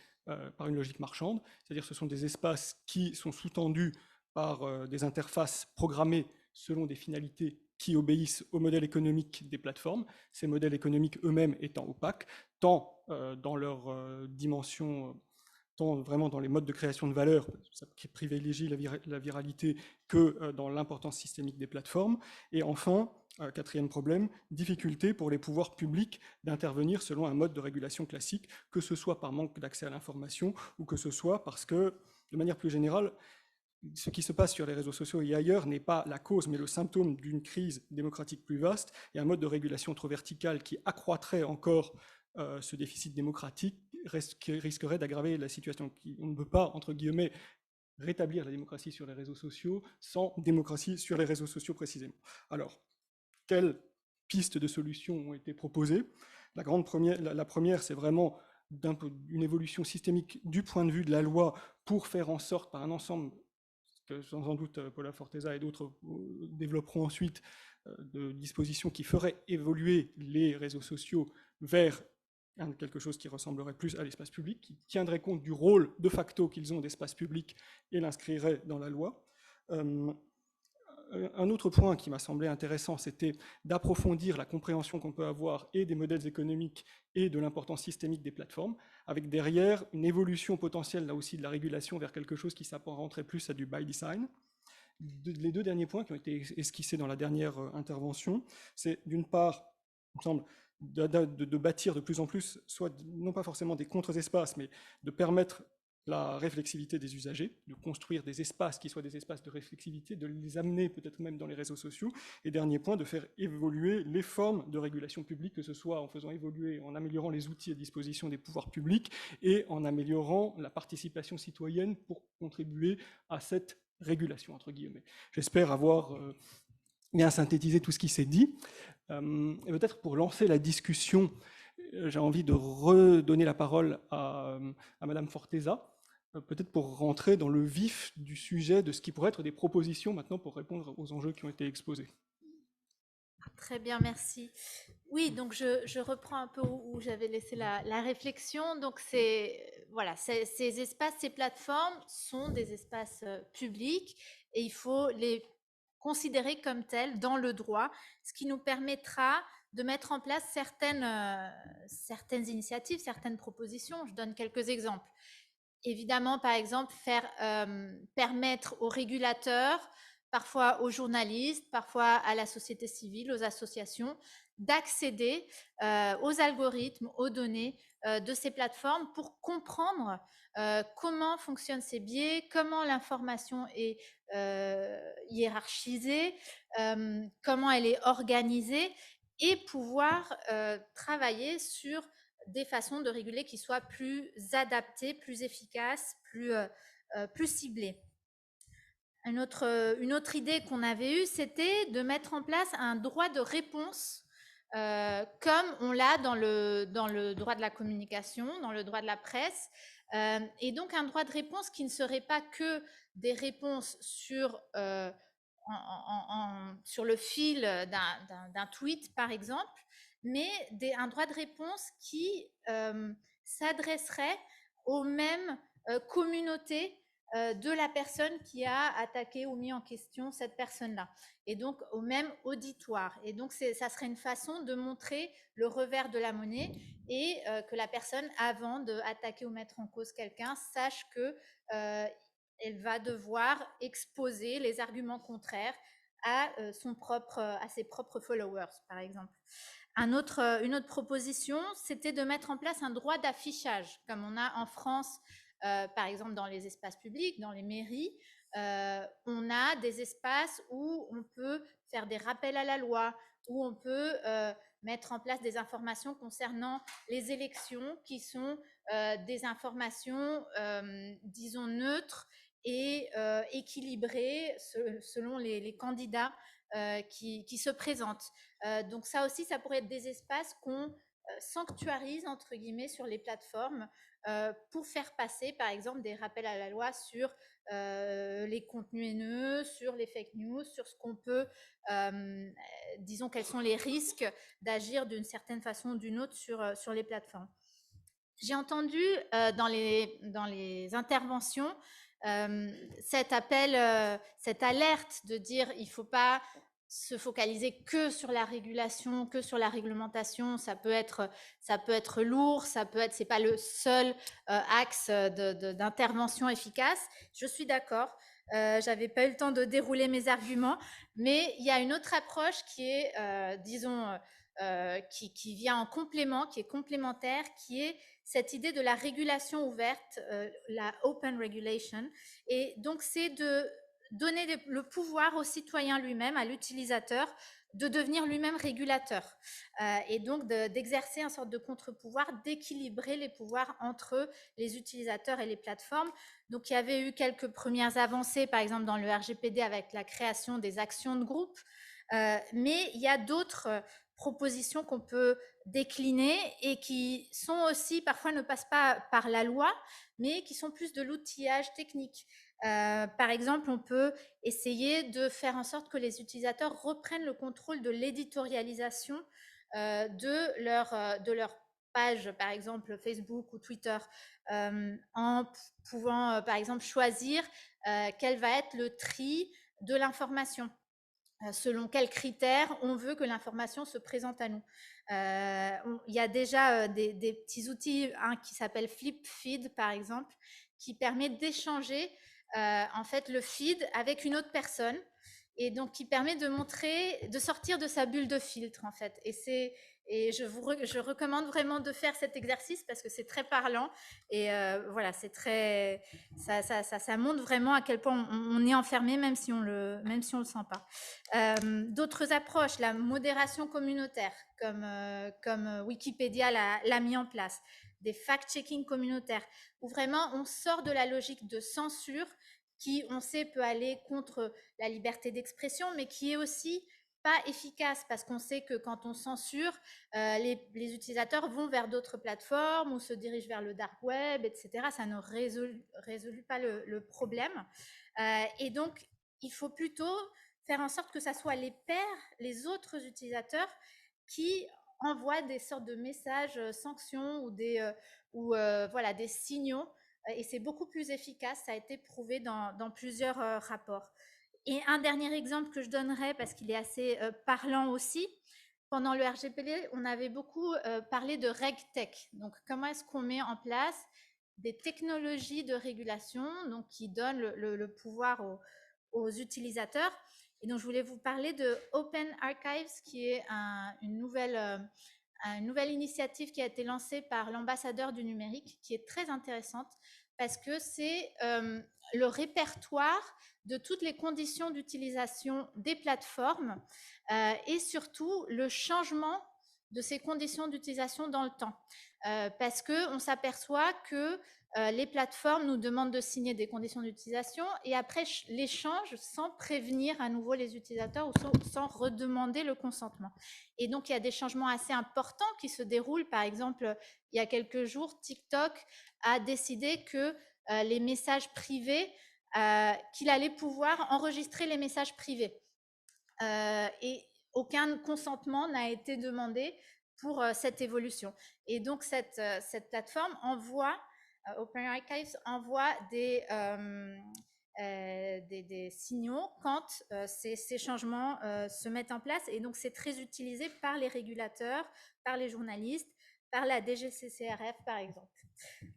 par une logique marchande. C'est-à-dire que ce sont des espaces qui sont sous-tendus par des interfaces programmées selon des finalités qui obéissent au modèle économique des plateformes, ces modèles économiques eux-mêmes étant opaques, tant dans leur dimension, tant vraiment dans les modes de création de valeur, ça privilégie la viralité, que dans l'importance systémique des plateformes. Et enfin, quatrième problème, difficulté pour les pouvoirs publics d'intervenir selon un mode de régulation classique, que ce soit par manque d'accès à l'information ou que ce soit parce que, de manière plus générale, ce qui se passe sur les réseaux sociaux et ailleurs n'est pas la cause, mais le symptôme d'une crise démocratique plus vaste, et un mode de régulation trop vertical qui accroîtrait encore ce déficit démocratique risquerait d'aggraver la situation. On ne peut pas, entre guillemets, rétablir la démocratie sur les réseaux sociaux sans démocratie sur les réseaux sociaux précisément. Alors, quelles pistes de solutions ont été proposées? La première, c'est vraiment une évolution systémique du point de vue de la loi pour faire en sorte, par un ensemble que sans doute Paula Forteza et d'autres développeront ensuite, de dispositions qui feraient évoluer les réseaux sociaux vers quelque chose qui ressemblerait plus à l'espace public, qui tiendrait compte du rôle de facto qu'ils ont d'espace public et l'inscrirait dans la loi. Un autre point qui m'a semblé intéressant, c'était d'approfondir la compréhension qu'on peut avoir et des modèles économiques et de l'importance systémique des plateformes, avec derrière une évolution potentielle là aussi de la régulation vers quelque chose qui s'apparenterait plus à du by design. Les 2 derniers points qui ont été esquissés dans la dernière intervention, c'est d'une part, il me semble, de bâtir de plus en plus, soit non pas forcément des contre-espaces, mais de permettre la réflexivité des usagers, de construire des espaces qui soient des espaces de réflexivité, de les amener peut-être même dans les réseaux sociaux. Et dernier point, de faire évoluer les formes de régulation publique, que ce soit en faisant évoluer, en améliorant les outils à disposition des pouvoirs publics et en améliorant la participation citoyenne pour contribuer à cette régulation, entre guillemets. J'espère avoir bien synthétisé tout ce qui s'est dit. Et peut-être pour lancer la discussion, j'ai envie de redonner la parole à Madame Forteza, peut-être pour rentrer dans le vif du sujet de ce qui pourrait être des propositions maintenant pour répondre aux enjeux qui ont été exposés. Très bien, merci. Oui, donc je reprends un peu où j'avais laissé la réflexion. Donc voilà, ces espaces, ces plateformes sont des espaces publics et il faut les considérer comme tels dans le droit, ce qui nous permettra de mettre en place certaines initiatives, certaines propositions. Je donne quelques exemples. Évidemment, par exemple, permettre aux régulateurs parfois aux journalistes, parfois à la société civile, aux associations, d'accéder aux algorithmes, aux données de ces plateformes pour comprendre comment fonctionnent ces biais, comment l'information est hiérarchisée, comment elle est organisée, et pouvoir travailler sur des façons de réguler qui soient plus adaptées, plus efficaces, plus ciblées. Une autre idée qu'on avait eue, c'était de mettre en place un droit de réponse comme on l'a dans le droit de la communication, dans le droit de la presse, et donc un droit de réponse qui ne serait pas que des réponses sur le fil d'un tweet, par exemple, mais un droit de réponse qui s'adresserait aux mêmes communautés de la personne qui a attaqué ou mis en question cette personne-là, et donc au même auditoire. Et donc ça serait une façon de montrer le revers de la monnaie, et que la personne, avant d'attaquer ou mettre en cause quelqu'un, sache que elle va devoir exposer les arguments contraires à ses propres followers, par exemple. Une autre proposition, c'était de mettre en place un droit d'affichage, comme on a en France, par exemple dans les espaces publics, dans les mairies. On a des espaces où on peut faire des rappels à la loi, où on peut mettre en place des informations concernant les élections qui sont des informations, disons, neutres et équilibrées selon les candidats qui se présentent. Donc ça aussi, ça pourrait être des espaces qu'on sanctuarise, entre guillemets, sur les plateformes pour faire passer, par exemple, des rappels à la loi sur les contenus haineux, sur les fake news, sur ce qu'on peut, disons, quels sont les risques d'agir d'une certaine façon ou d'une autre sur les plateformes. J'ai entendu dans les interventions cet appel, cette alerte de dire il ne faut pas se focaliser que sur la régulation, que sur la réglementation. Ça peut être lourd, c'est pas le seul axe d'intervention efficace. Je suis d'accord. J'avais pas eu le temps de dérouler mes arguments, mais il y a une autre approche qui est, disons, qui vient en complément, qui est complémentaire, qui est cette idée de la régulation ouverte, la open regulation. Et donc, c'est de donner le pouvoir au citoyen lui-même, à l'utilisateur, de devenir lui-même régulateur. Et donc, d'exercer une sorte de contre-pouvoir, d'équilibrer les pouvoirs entre les utilisateurs et les plateformes. Donc, il y avait eu quelques premières avancées, par exemple, dans le RGPD avec la création des actions de groupe. Mais il y a d'autres propositions qu'on peut décliner et qui sont aussi, parfois ne passent pas par la loi, mais qui sont plus de l'outillage technique. Par exemple, on peut essayer de faire en sorte que les utilisateurs reprennent le contrôle de l'éditorialisation de leur page, par exemple Facebook ou Twitter, en pouvant, par exemple, choisir quel va être le tri de l'information. Selon quels critères on veut que l'information se présente à nous. Il y a déjà des petits outils, qui s'appelle Flipfeed, par exemple, qui permet d'échanger en fait le feed avec une autre personne, et donc qui permet de sortir de sa bulle de filtre, en fait. Et je recommande vraiment de faire cet exercice parce que c'est très parlant, et voilà, c'est très, ça montre vraiment à quel point on est enfermé, même si on le sent pas. D'autres approches, la modération communautaire, comme Wikipédia l'a mis en place, des fact-checking communautaires, où vraiment on sort de la logique de censure qui, on sait, peut aller contre la liberté d'expression, mais qui est aussi pas efficace, parce qu'on sait que quand on censure, les utilisateurs vont vers d'autres plateformes ou se dirigent vers le dark web, etc. Ça ne résout pas le problème. Et donc, il faut plutôt faire en sorte que ça soit les pairs, les autres utilisateurs, qui envoient des sortes de messages sanctions ou voilà, des signaux. Et c'est beaucoup plus efficace, ça a été prouvé dans plusieurs rapports. Et un dernier exemple que je donnerais, parce qu'il est assez parlant aussi, pendant le RGPD, on avait beaucoup parlé de RegTech. Donc, comment est-ce qu'on met en place des technologies de régulation, donc qui donnent le pouvoir aux utilisateurs. Et donc, je voulais vous parler de Open Archives, qui est une nouvelle initiative qui a été lancée par l'ambassadeur du numérique, qui est très intéressante parce que c'est le répertoire de toutes les conditions d'utilisation des plateformes et surtout le changement de ces conditions d'utilisation dans le temps. Parce qu'on s'aperçoit que les plateformes nous demandent de signer des conditions d'utilisation et après les changent sans prévenir à nouveau les utilisateurs ou sans redemander le consentement. Et donc, il y a des changements assez importants qui se déroulent. Par exemple, il y a quelques jours, TikTok a décidé que les messages privés, qu'il allait pouvoir enregistrer les messages privés. Et aucun consentement n'a été demandé pour cette évolution. Et donc, cette plateforme envoie, Open Archives envoie des signaux quand ces changements se mettent en place. Et donc, c'est très utilisé par les régulateurs, par les journalistes, par la DGCCRF, par exemple.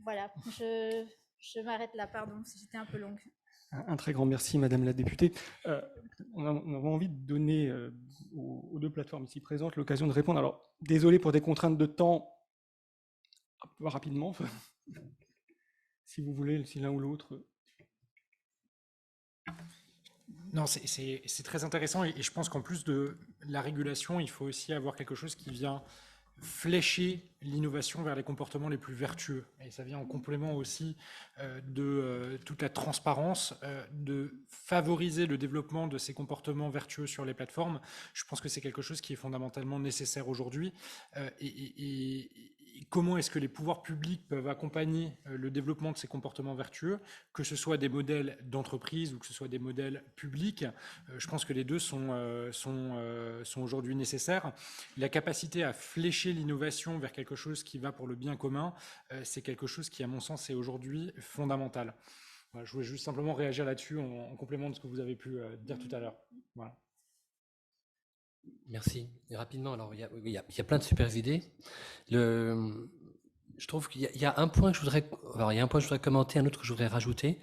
Voilà, je m'arrête là, pardon, si j'étais un peu longue. Un très grand merci, Madame la députée. On a envie de donner aux deux plateformes ici présentes l'occasion de répondre. Alors, désolé pour des contraintes de temps, un peu rapidement, si vous voulez, si l'un ou l'autre. Non, c'est très intéressant et je pense qu'en plus de la régulation, il faut aussi avoir quelque chose qui vient flécher l'innovation vers les comportements les plus vertueux. Et ça vient en complément aussi de toute la transparence, de favoriser le développement de ces comportements vertueux sur les plateformes. Je pense que c'est quelque chose qui est fondamentalement nécessaire aujourd'hui. Et comment est-ce que les pouvoirs publics peuvent accompagner le développement de ces comportements vertueux, que ce soit des modèles d'entreprise ou que ce soit des modèles publics? Je pense que les deux sont aujourd'hui nécessaires. La capacité à flécher l'innovation vers quelque chose qui va pour le bien commun, c'est quelque chose qui, à mon sens, est aujourd'hui fondamental. Voilà, je voulais juste simplement réagir là-dessus en complément de ce que vous avez pu dire tout à l'heure. Voilà. Merci. Et rapidement, alors il y a plein de super idées. Je trouve qu'il y a un point que je voudrais, alors il y a un point que je voudrais commenter, un autre que je voudrais rajouter.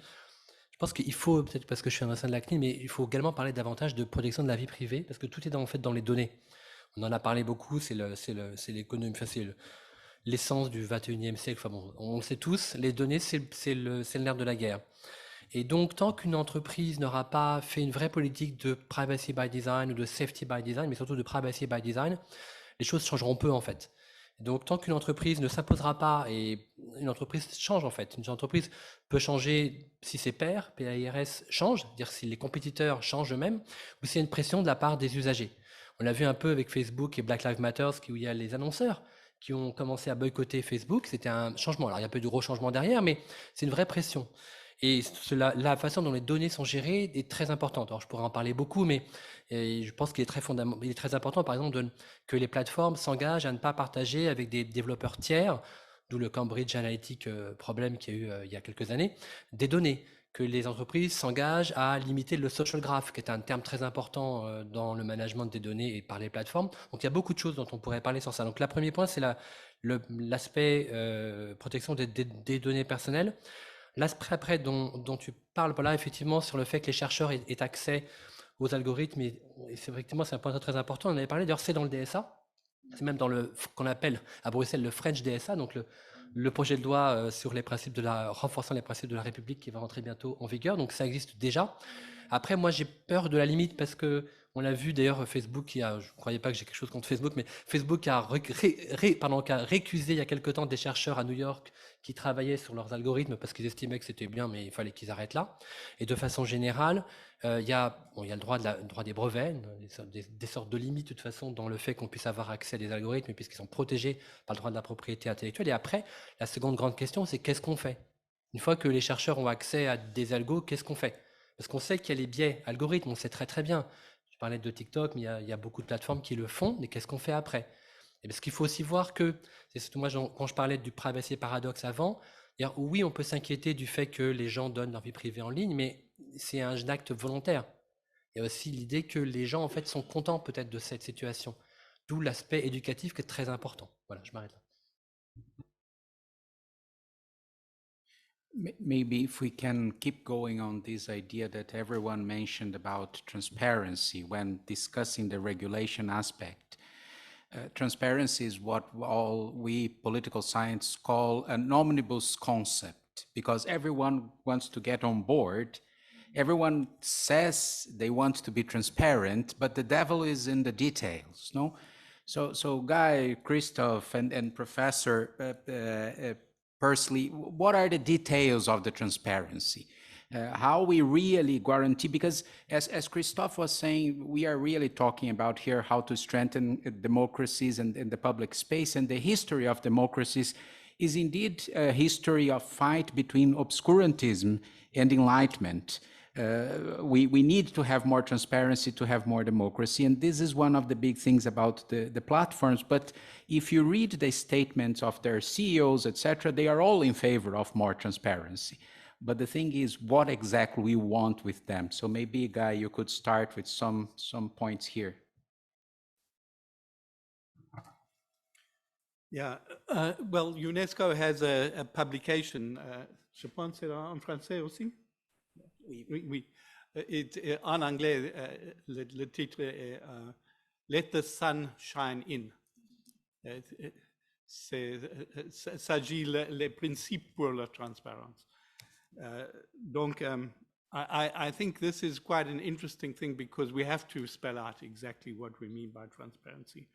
Je pense qu'il faut, peut-être parce que je suis un ancien de la CNIL, mais il faut également parler davantage de protection de la vie privée, parce que tout est en fait dans les données. On en a parlé beaucoup, c'est l'économie, enfin, c'est l'essence du 21e siècle. Enfin bon, on le sait tous, les données, c'est le nerf de la guerre. Et donc, tant qu'une entreprise n'aura pas fait une vraie politique de privacy by design ou de safety by design, mais surtout de privacy by design, les choses changeront peu en fait. Donc, tant qu'une entreprise ne s'imposera pas, et une entreprise change en fait, une entreprise peut changer si ses pairs, PAIRS, changent, c'est-à-dire si les compétiteurs changent eux-mêmes, ou s'il y a une pression de la part des usagers. On l'a vu un peu avec Facebook et Black Lives Matter, où il y a les annonceurs qui ont commencé à boycotter Facebook. C'était un changement. Alors, il y a un peu de gros changements derrière, mais c'est une vraie pression. Et la façon dont les données sont gérées est très importante. Alors, je pourrais en parler beaucoup, mais je pense qu'il est il est très important, par exemple, que les plateformes s'engagent à ne pas partager avec des développeurs tiers, d'où le Cambridge Analytica problème qu'il y a eu il y a quelques années, des données, que les entreprises s'engagent à limiter le social graph, qui est un terme très important dans le management des données et par les plateformes. Donc, il y a beaucoup de choses dont on pourrait parler sur ça. Donc, le premier point, c'est l'aspect protection des données personnelles. L'aspect après dont tu parles, voilà, effectivement, sur le fait que les chercheurs aient accès aux algorithmes, et c'est effectivement, c'est un point très important. On en avait parlé, d'ailleurs, c'est dans le DSA, c'est même dans qu'on appelle à Bruxelles le French DSA, donc le projet de loi sur les principes renforçant les principes de la République qui va rentrer bientôt en vigueur, donc ça existe déjà. Après, moi, j'ai peur de la limite parce que on l'a vu d'ailleurs, Facebook, je ne croyais pas que j'ai quelque chose contre Facebook, mais Facebook a récusé il y a quelque temps des chercheurs à New York qui travaillaient sur leurs algorithmes parce qu'ils estimaient que c'était bien, mais il fallait qu'ils arrêtent là. Et de façon générale, il y a le droit des brevets, des sortes de limites de toute façon dans le fait qu'on puisse avoir accès à des algorithmes puisqu'ils sont protégés par le droit de la propriété intellectuelle. Et après, la seconde grande question, c'est qu'est-ce qu'on fait? Une fois que les chercheurs ont accès à des algos, qu'est-ce qu'on fait? Parce qu'on sait qu'il y a les biais algorithmes, on sait très très bien. Je parlais de TikTok, mais il y a beaucoup de plateformes qui le font, mais qu'est-ce qu'on fait après? Et parce qu'il faut aussi voir que, c'est surtout moi quand je parlais du privacy paradoxe avant, oui, on peut s'inquiéter du fait que les gens donnent leur vie privée en ligne, mais c'est un acte volontaire. Il y a aussi l'idée que les gens en fait sont contents peut-être de cette situation, d'où l'aspect éducatif qui est très important. Voilà, je m'arrête là. Maybe if we can keep going on this idea that everyone mentioned about transparency when discussing the regulation aspect. Transparency is what all we political science call an omnibus concept, because everyone wants to get on board. Everyone says they want to be transparent, but the devil is in the details, no? So Guy, Christoph, and Professor Pursley, what are the details of the transparency? How we really guarantee, because as Christoph was saying, we are really talking about here how to strengthen democracies and the public space, and the history of democracies is indeed a history of fight between obscurantism and enlightenment. We need to have more transparency to have more democracy, and this is one of the big things about the platforms. But if you read the statements of their CEOs, etc., they are all in favor of more transparency. But the thing is, what exactly we want with them? So maybe, Guy, you could start with some points here. Yeah, well, UNESCO has a publication, je pense c'est en français aussi? Oui. En anglais, le titre est Let the Sun Shine In. S'agit les principes pour la transparence. Donc, I think this is quite an interesting thing because we have to spell out exactly what we mean by transparency.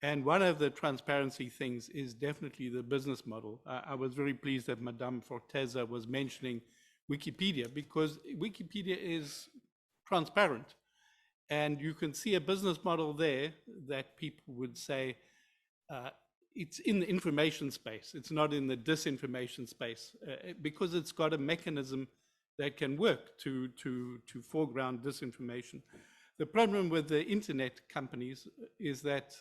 And one of the transparency things is definitely the business model. I was very pleased that Madame Forteza was mentioning Wikipedia, because Wikipedia is transparent. And you can see a business model there that people would say, it's in the information space. It's not in the disinformation space, because it's got a mechanism that can work to foreground disinformation. The problem with the internet companies is that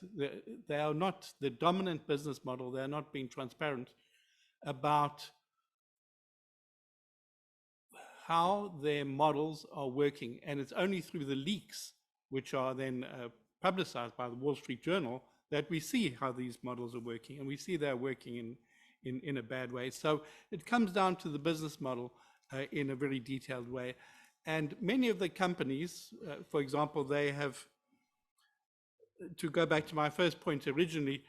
they are not the dominant business model. They're not being transparent about how their models are working. And it's only through the leaks, which are then publicized by the Wall Street Journal, that we see how these models are working, and we see they're working in a bad way. So it comes down to the business model in a very detailed way. And many of the companies, for example, they have, to go back to my first point originally,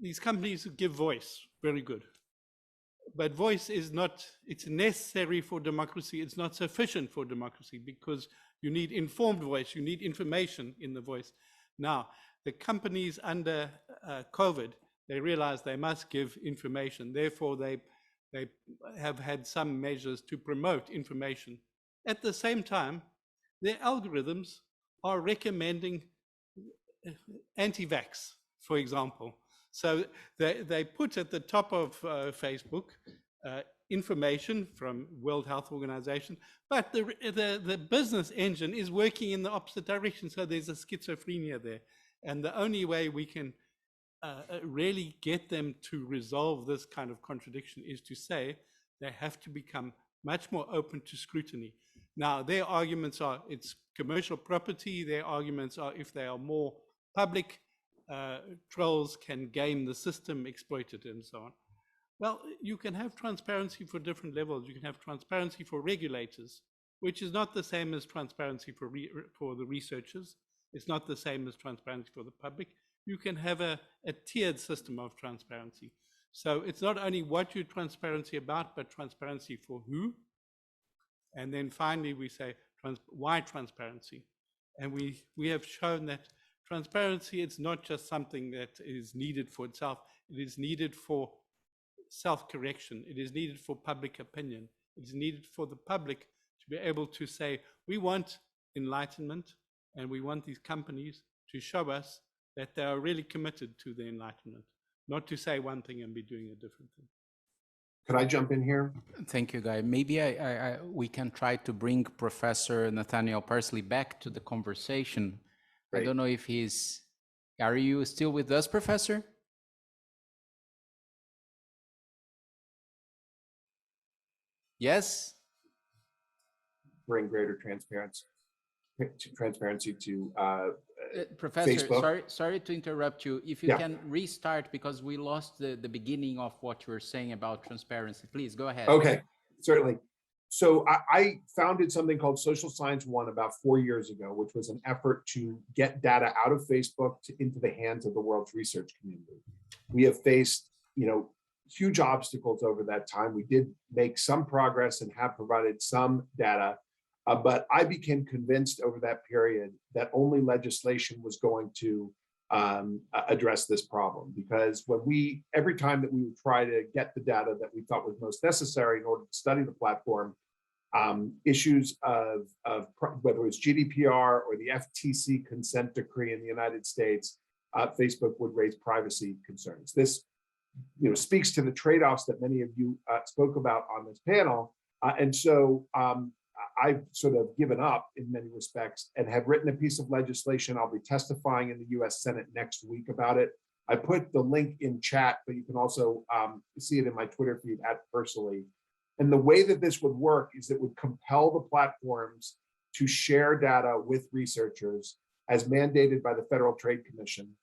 these companies give voice, very good. But voice is not, it's necessary for democracy, it's not sufficient for democracy, because you need informed voice, you need information in the voice. Now, the companies under COVID, they realize they must give information. Therefore, they have had some measures to promote information. At the same time, their algorithms are recommending anti-vax, for example. So they put at the top of Facebook information from World Health Organization, but the business engine is working in the opposite direction. So there's a schizophrenia there. And the only way we can really get them to resolve this kind of contradiction is to say they have to become much more open to scrutiny. Now, their arguments are it's commercial property. Their arguments are if they are more public, trolls can game the system, exploit it, and so on. Well, you can have transparency for different levels. You can have transparency for regulators, which is not the same as transparency for the researchers. It's not the same as transparency for the public. You can have a tiered system of transparency. So it's not only what you're transparency about, but transparency for who. And then finally, we say, why transparency? And we have shown that transparency, it's not just something that is needed for itself. It is needed for self-correction. It is needed for public opinion. It is needed for the public to be able to say, we want enlightenment, and we want these companies to show us that they are really committed to the enlightenment, not to say one thing and be doing a different thing. Could I jump in here? Thank you, Guy. Maybe we can try to bring Professor Nathaniel Pursley back to the conversation. Great. I don't know if are you still with us, Professor? Yes? Bring greater transparency to Professor, Facebook. sorry to interrupt you. If you can restart, because we lost the beginning of what you were saying about transparency. Please go ahead. Okay. Certainly. So I founded something called Social Science One about 4 years ago, which was an effort to get data out of Facebook into the hands of the world's research community. We have faced, huge obstacles over that time. We did make some progress and have provided some data, but I became convinced over that period that only legislation was going to address this problem, because every time that we would try to get the data that we thought was most necessary in order to study the platform, issues of whether it's GDPR or the FTC consent decree in the United States, Facebook would raise privacy concerns. This speaks to the trade-offs that many of you spoke about on this panel. And so I've sort of given up in many respects and have written a piece of legislation. I'll be testifying in the US Senate next week about it. I put the link in chat, but you can also see it in my Twitter feed @personally. And the way that this would work is it would compel the platforms to share data with researchers as mandated by the Federal Trade Commission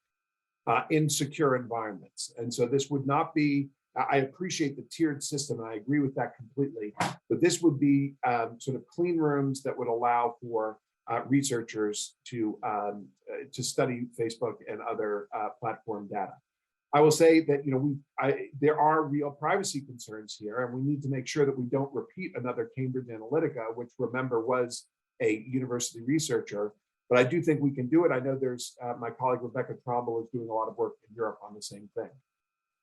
in secure environments. And so this would not be, I appreciate the tiered system, and I agree with that completely, but this would be sort of clean rooms that would allow for researchers to study Facebook and other platform data. I will say that there are real privacy concerns here, and we need to make sure that we don't repeat another Cambridge Analytica, which, remember, was a university researcher. But I do think we can do it. I know there's my colleague Rebecca Tromble is doing a lot of work in Europe on the same thing.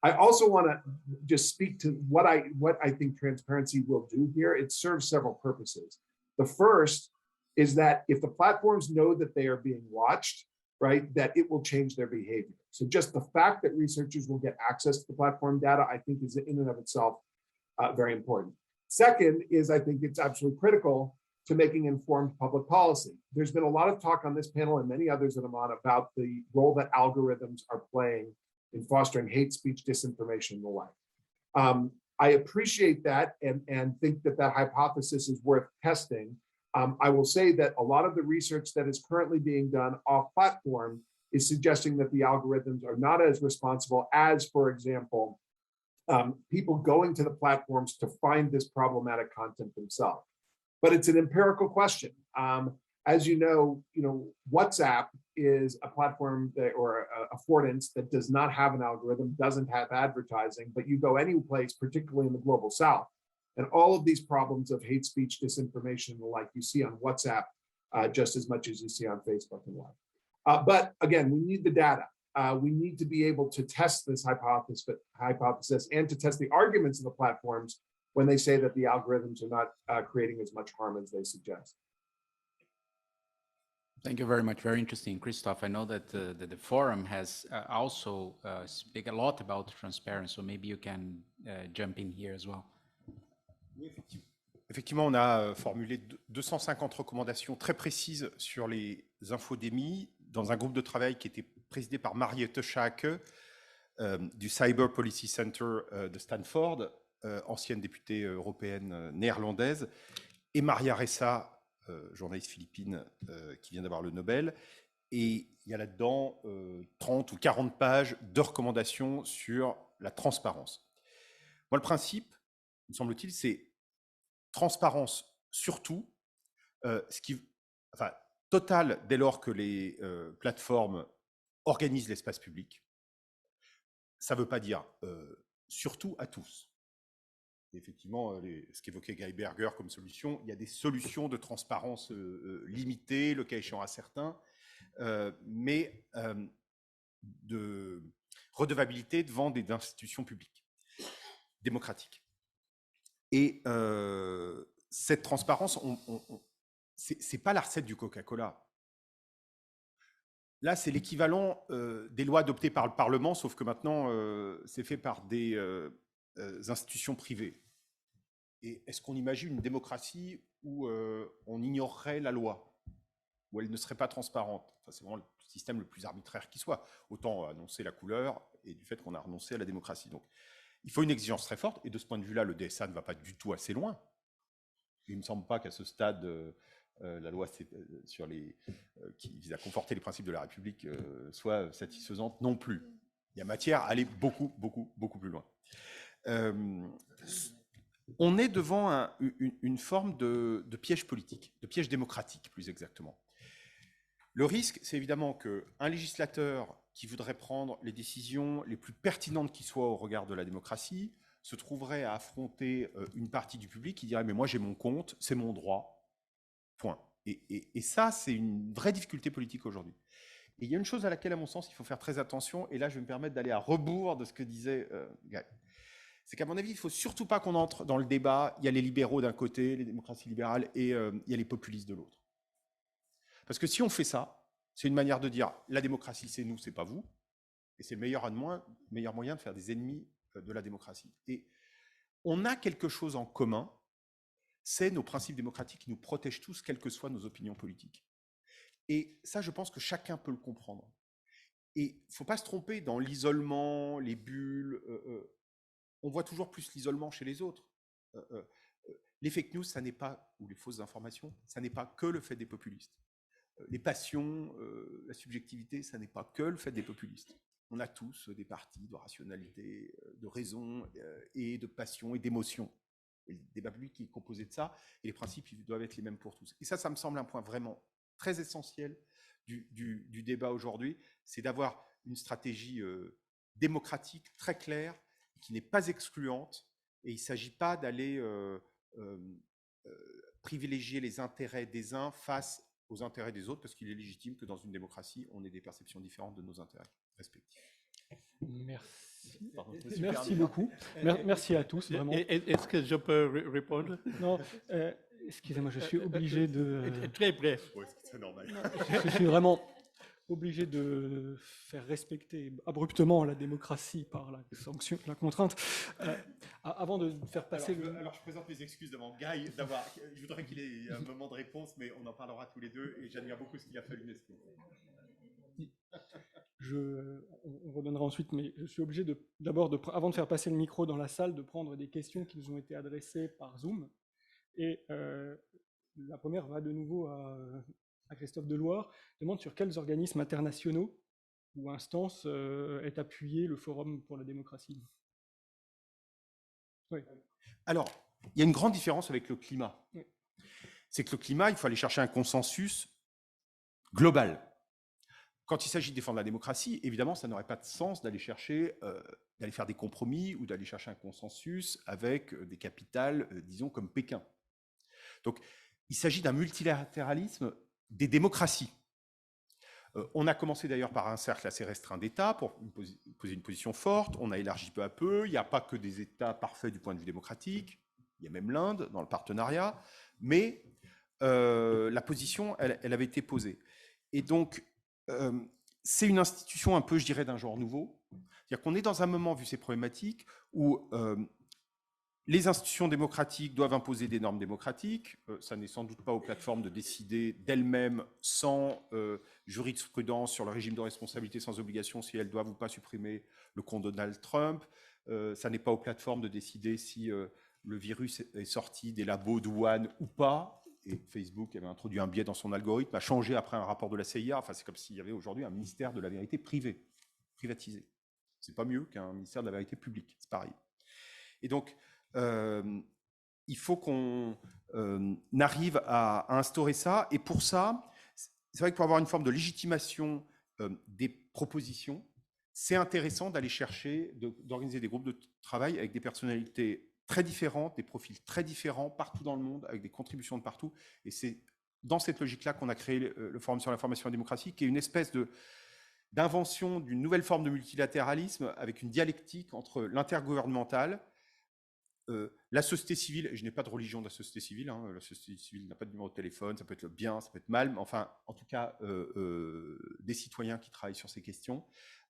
I also want to just speak to what I think transparency will do here. It serves several purposes. The first is that if the platforms know that they are being watched, right, that it will change their behavior. So just the fact that researchers will get access to the platform data, I think, is in and of itself very important. Second is, I think it's absolutely critical to making informed public policy. There's been a lot of talk on this panel and many others that I'm on about the role that algorithms are playing in fostering hate speech, disinformation, and the like. I appreciate that and think that hypothesis is worth testing. I will say that a lot of the research that is currently being done off platform is suggesting that the algorithms are not as responsible as, for example, people going to the platforms to find this problematic content themselves. But it's an empirical question. As you know, WhatsApp is a platform or affordance that does not have an algorithm, doesn't have advertising, but you go any place, particularly in the global South, and all of these problems of hate speech, disinformation, and the like you see on WhatsApp just as much as you see on Facebook and the like. But again, we need the data. We need to be able to test this hypothesis and to test the arguments of the platforms when they say that the algorithms are not creating as much harm as they suggest. Thank you very much. Very interesting, Christoph. I know that the forum has also speak a lot about transparency, so maybe you can jump in here as well. Effectivement, on a formulé 250 recommandations très précises sur les infodémies dans un groupe de travail qui était présidé par Mariette Schaake du Cyber Policy Center de Stanford, ancienne députée européenne néerlandaise, et Maria Ressa, journaliste philippine qui vient d'avoir le Nobel. Et il y a là-dedans 30 ou 40 pages de recommandations sur la transparence. Moi, le principe, me semble-t-il, c'est transparence surtout, totale dès lors que les plateformes organisent l'espace public. Ça ne veut pas dire surtout à tous. Et effectivement, ce qu'évoquait Guy Berger comme solution, il y a des solutions de transparence limitées, le cas échéant à certains, mais de redevabilité devant des institutions publiques, démocratiques. Et cette transparence, ce n'est pas la recette du Coca-Cola. Là, c'est l'équivalent des lois adoptées par le Parlement, sauf que maintenant, c'est fait par des institutions privées. Et est-ce qu'on imagine une démocratie où on ignorerait la loi, où elle ne serait pas transparente? C'est vraiment le système le plus arbitraire qui soit. Autant annoncer la couleur et du fait qu'on a renoncé à la démocratie. Donc, il faut une exigence très forte, et de ce point de vue-là, le DSA ne va pas du tout assez loin. Il ne me semble pas qu'à ce stade, la loi sur qui vise à conforter les principes de la République soit satisfaisante non plus. Il y a matière à aller beaucoup, beaucoup, beaucoup plus loin. on est devant une forme de piège politique, de piège démocratique plus exactement. Le risque, c'est évidemment qu'un législateur qui voudrait prendre les décisions les plus pertinentes qui soient au regard de la démocratie se trouverait à affronter une partie du public qui dirait « mais moi j'ai mon compte, c'est mon droit, point ». Et ça, c'est une vraie difficulté politique aujourd'hui. Et il y a une chose à laquelle, à mon sens, il faut faire très attention, et là je vais me permettre d'aller à rebours de ce que disait Gaël. C'est qu'à mon avis, il ne faut surtout pas qu'on entre dans le débat, il y a les libéraux d'un côté, les démocraties libérales, et il y a les populistes de l'autre. Parce que si on fait ça, c'est une manière de dire la démocratie, c'est nous, c'est pas vous. Et c'est le meilleur moyen de faire des ennemis de la démocratie. Et on a quelque chose en commun, c'est nos principes démocratiques qui nous protègent tous, quelles que soient nos opinions politiques. Et ça, je pense que chacun peut le comprendre. Et il ne faut pas se tromper dans l'isolement, les bulles. On voit toujours plus l'isolement chez les autres. Les fake news, ça n'est pas, ou les fausses informations, ça n'est pas que le fait des populistes. Les passions, la subjectivité, ça n'est pas que le fait des populistes. On a tous des parties de rationalité, de raison et de passion et d'émotion. Et le débat public est composé de ça, et les principes ils doivent être les mêmes pour tous. Et ça me semble un point vraiment très essentiel du débat aujourd'hui, c'est d'avoir une stratégie démocratique très claire, qui n'est pas excluante, et il ne s'agit pas d'aller privilégier les intérêts des uns face aux intérêts des autres, parce qu'il est légitime que dans une démocratie, on ait des perceptions différentes de nos intérêts respectifs. Merci. Merci beaucoup. Merci à tous. Vraiment. Est-ce que je peux répondre? Non, excusez-moi, je suis obligé de... Très bref. Oui, c'est normal. Je suis vraiment obligé de faire respecter abruptement la démocratie par la sanction, la contrainte. Avant de faire passer alors, je présente mes excuses devant Guy d'avoir. Je voudrais qu'il ait un moment de réponse, mais on en parlera tous les deux, et j'admire beaucoup ce qu'il a fait à l'UNESCO. On redonnera ensuite, mais je suis obligé d'abord, avant de faire passer le micro dans la salle, de prendre des questions qui nous ont été adressées par Zoom. Et la première va de nouveau à Christophe Deloire, demande sur quels organismes internationaux ou instances est appuyé le Forum pour la démocratie. Oui. Alors, il y a une grande différence avec le climat. Oui. C'est que le climat, il faut aller chercher un consensus global. Quand il s'agit de défendre la démocratie, évidemment, ça n'aurait pas de sens d'aller chercher, d'aller faire des compromis ou d'aller chercher un consensus avec des capitales, disons, comme Pékin. Donc, il s'agit d'un multilatéralisme des démocraties. On a commencé d'ailleurs par un cercle assez restreint d'États pour poser une position forte. On a élargi peu à peu. Il n'y a pas que des États parfaits du point de vue démocratique. Il y a même l'Inde dans le partenariat. Mais la position, elle avait été posée. Et donc, c'est une institution un peu, je dirais, d'un genre nouveau. C'est-à-dire qu'on est dans un moment, vu ces problématiques, où les institutions démocratiques doivent imposer des normes démocratiques. Ça n'est sans doute pas aux plateformes de décider d'elles-mêmes, sans jurisprudence sur le régime de responsabilité sans obligation, si elles doivent ou pas supprimer le compte Donald Trump. Ça n'est pas aux plateformes de décider si le virus est sorti des labos de Wuhan ou pas. Et Facebook avait introduit un biais dans son algorithme, a changé après un rapport de la CIA. Enfin, c'est comme s'il y avait aujourd'hui un ministère de la vérité privatisé. C'est pas mieux qu'un ministère de la vérité publique, c'est pareil. Et donc, il faut qu'on arrive à instaurer ça. Et pour ça, c'est vrai que pour avoir une forme de légitimation des propositions, c'est intéressant d'aller chercher, d'organiser des groupes de travail avec des personnalités très différentes, des profils très différents partout dans le monde, avec des contributions de partout. Et c'est dans cette logique-là qu'on a créé le Forum sur l'information et la démocratie, qui est une espèce d'invention d'une nouvelle forme de multilatéralisme avec une dialectique entre l'intergouvernemental, la société civile, et je n'ai pas de religion de la société civile, hein, la société civile n'a pas de numéro de téléphone, ça peut être bien, ça peut être mal, mais enfin, en tout cas, des citoyens qui travaillent sur ces questions.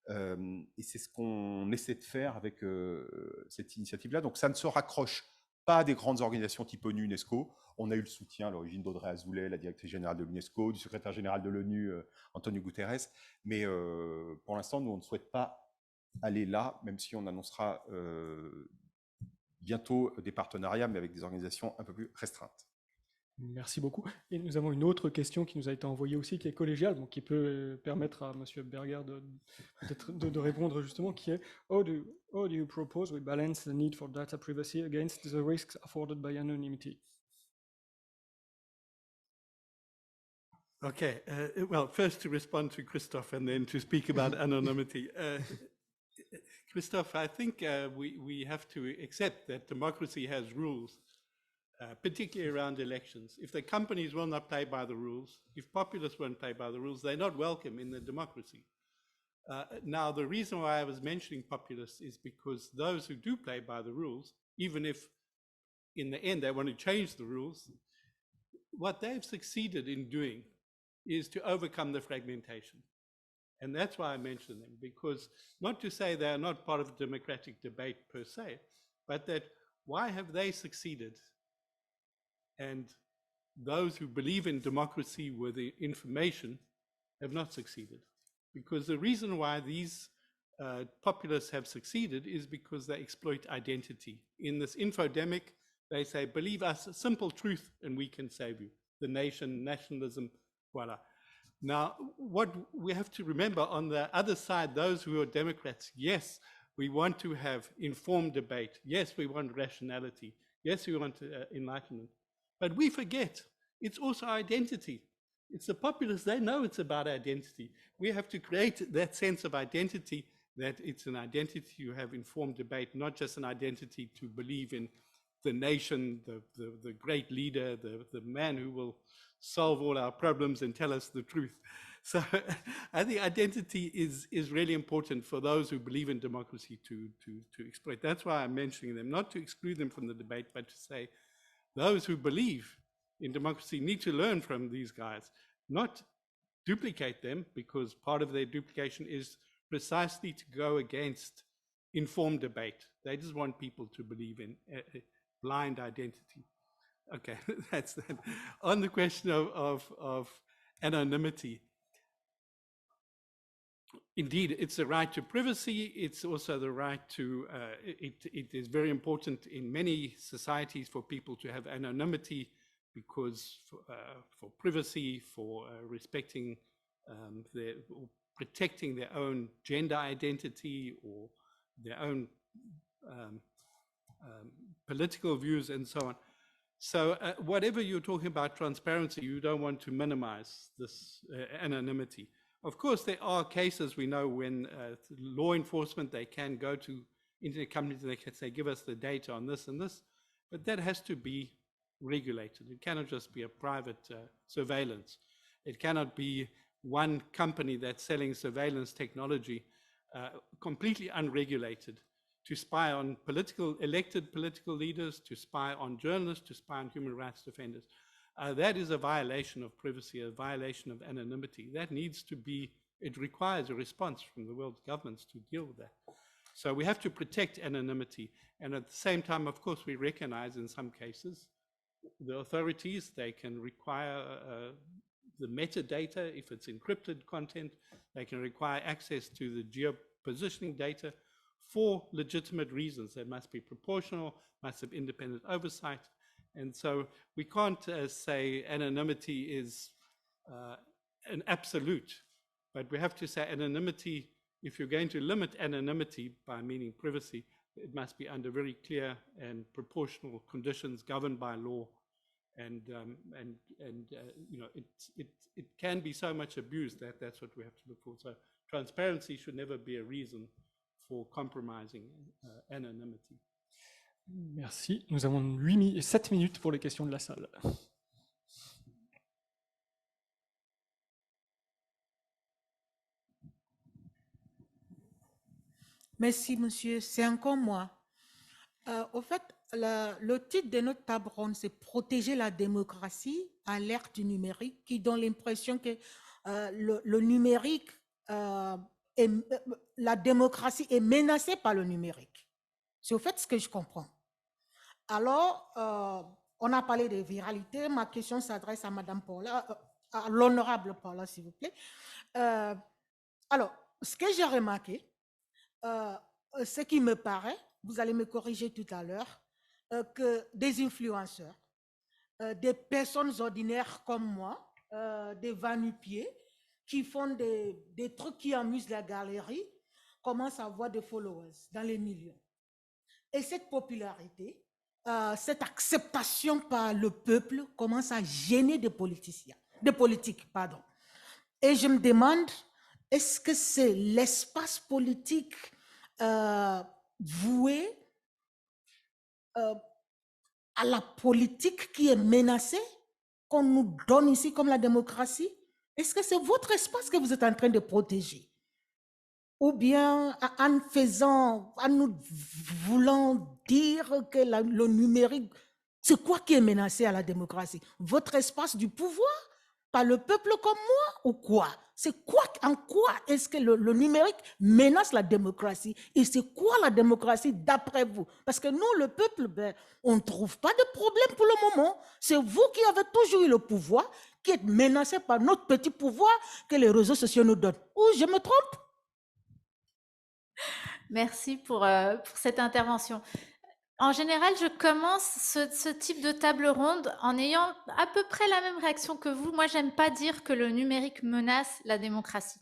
Et c'est ce qu'on essaie de faire avec cette initiative-là. Donc ça ne se raccroche pas à des grandes organisations type ONU, UNESCO. On a eu le soutien à l'origine d'Audrey Azoulay, la directrice générale de l'UNESCO, du secrétaire général de l'ONU, Antonio Guterres. Mais pour l'instant, nous, on ne souhaite pas aller là, même si on annoncera bientôt des partenariats, mais avec des organisations un peu plus restreintes. Merci beaucoup. Et nous avons une autre question qui nous a été envoyée aussi, qui est collégiale, donc qui peut permettre à Monsieur Berger de répondre justement, qui est how do you propose we balance the need for data privacy against the risks afforded by anonymity? Okay, well, first to respond to Christoph and then to speak about anonymity. Christoph, I think we have to accept that democracy has rules, particularly around elections. If the companies will not play by the rules, if populists won't play by the rules, they're not welcome in the democracy. Now, the reason why I was mentioning populists is because those who do play by the rules, even if in the end they want to change the rules, what they've succeeded in doing is to overcome the fragmentation. And that's why I mention them, because not to say they are not part of the democratic debate per se, but that why have they succeeded? And those who believe in democracy with the information have not succeeded. Because the reason why these populists have succeeded is because they exploit identity. In this infodemic, they say, believe us, a simple truth, and we can save you. The nation, nationalism, voila. Now, what we have to remember on the other side, those who are Democrats, yes, we want to have informed debate. Yes, we want rationality. Yes, we want enlightenment. But we forget, it's also identity. It's the populists, they know it's about identity. We have to create that sense of identity, that it's an identity to have informed debate, not just an identity to believe in the nation, the great leader, the man who will solve all our problems and tell us the truth. So I think identity is really important for those who believe in democracy to exploit. That's why I'm mentioning them, not to exclude them from the debate, but to say those who believe in democracy need to learn from these guys, not duplicate them, because part of their duplication is precisely to go against informed debate. They just want people to believe in blind identity. Okay, that's that. On the question of anonymity, indeed, it's the right to privacy. It's also the right to, it is very important in many societies for people to have anonymity, because for privacy, for respecting protecting their own gender identity or their own political views and so on. So whatever you're talking about transparency, you don't want to minimize this anonymity. Of course, there are cases we know when law enforcement, they can go to internet companies and they can say, give us the data on this and this, but that has to be regulated. It cannot just be a private surveillance. It cannot be one company that's selling surveillance technology completely unregulated to spy on elected political leaders, to spy on journalists, to spy on human rights defenders. That is a violation of privacy, a violation of anonymity. That needs to be, it requires a response from the world's governments to deal with that. So we have to protect anonymity. And at the same time, of course, we recognize in some cases, the authorities, they can require the metadata, if it's encrypted content, they can require access to the geopositioning data for legitimate reasons. They must be proportional, must have independent oversight. And so we can't say anonymity is an absolute, but we have to say anonymity, if you're going to limit anonymity by meaning privacy, it must be under very clear and proportional conditions governed by law. And you know, it can be so much abused that that's what we have to look for. So transparency should never be a reason for compromising anonymity. Merci. Nous avons 7 minutes pour les questions de la salle. Merci, monsieur. C'est encore moi. Au fait, le titre de notre table ronde, c'est Protéger la démocratie à l'ère du numérique, qui donne l'impression que le numérique, la démocratie est menacée par le numérique. C'est au fait ce que je comprends. Alors, on a parlé de viralité. Ma question s'adresse à Madame Paula, à l'honorable Paula, s'il vous plaît. Alors, ce que j'ai remarqué, ce qui me paraît, vous allez me corriger tout à l'heure, que des influenceurs des personnes ordinaires comme moi, des va-nu-pieds, qui font des trucs qui amusent la galerie, commencent à avoir des followers dans les millions. Et cette popularité, cette acceptation par le peuple commence à gêner des politiques, pardon. Et je me demande, est-ce que c'est l'espace politique voué à la politique qui est menacée, qu'on nous donne ici comme la démocratie? Est-ce que c'est votre espace que vous êtes en train de protéger? Ou bien en nous voulant dire que le numérique, c'est quoi qui est menacé à la démocratie? Votre espace du pouvoir par le peuple comme moi ou quoi? C'est quoi, en quoi est-ce que le numérique menace la démocratie? Et c'est quoi la démocratie d'après vous? Parce que nous, le peuple, on ne trouve pas de problème pour le moment. C'est vous qui avez toujours eu le pouvoir, qui êtes menacé par notre petit pouvoir que les réseaux sociaux nous donnent. Ou je me trompe? Merci pour cette intervention. En général, je commence ce type de table ronde en ayant à peu près la même réaction que vous. Moi, j'aime pas dire que le numérique menace la démocratie.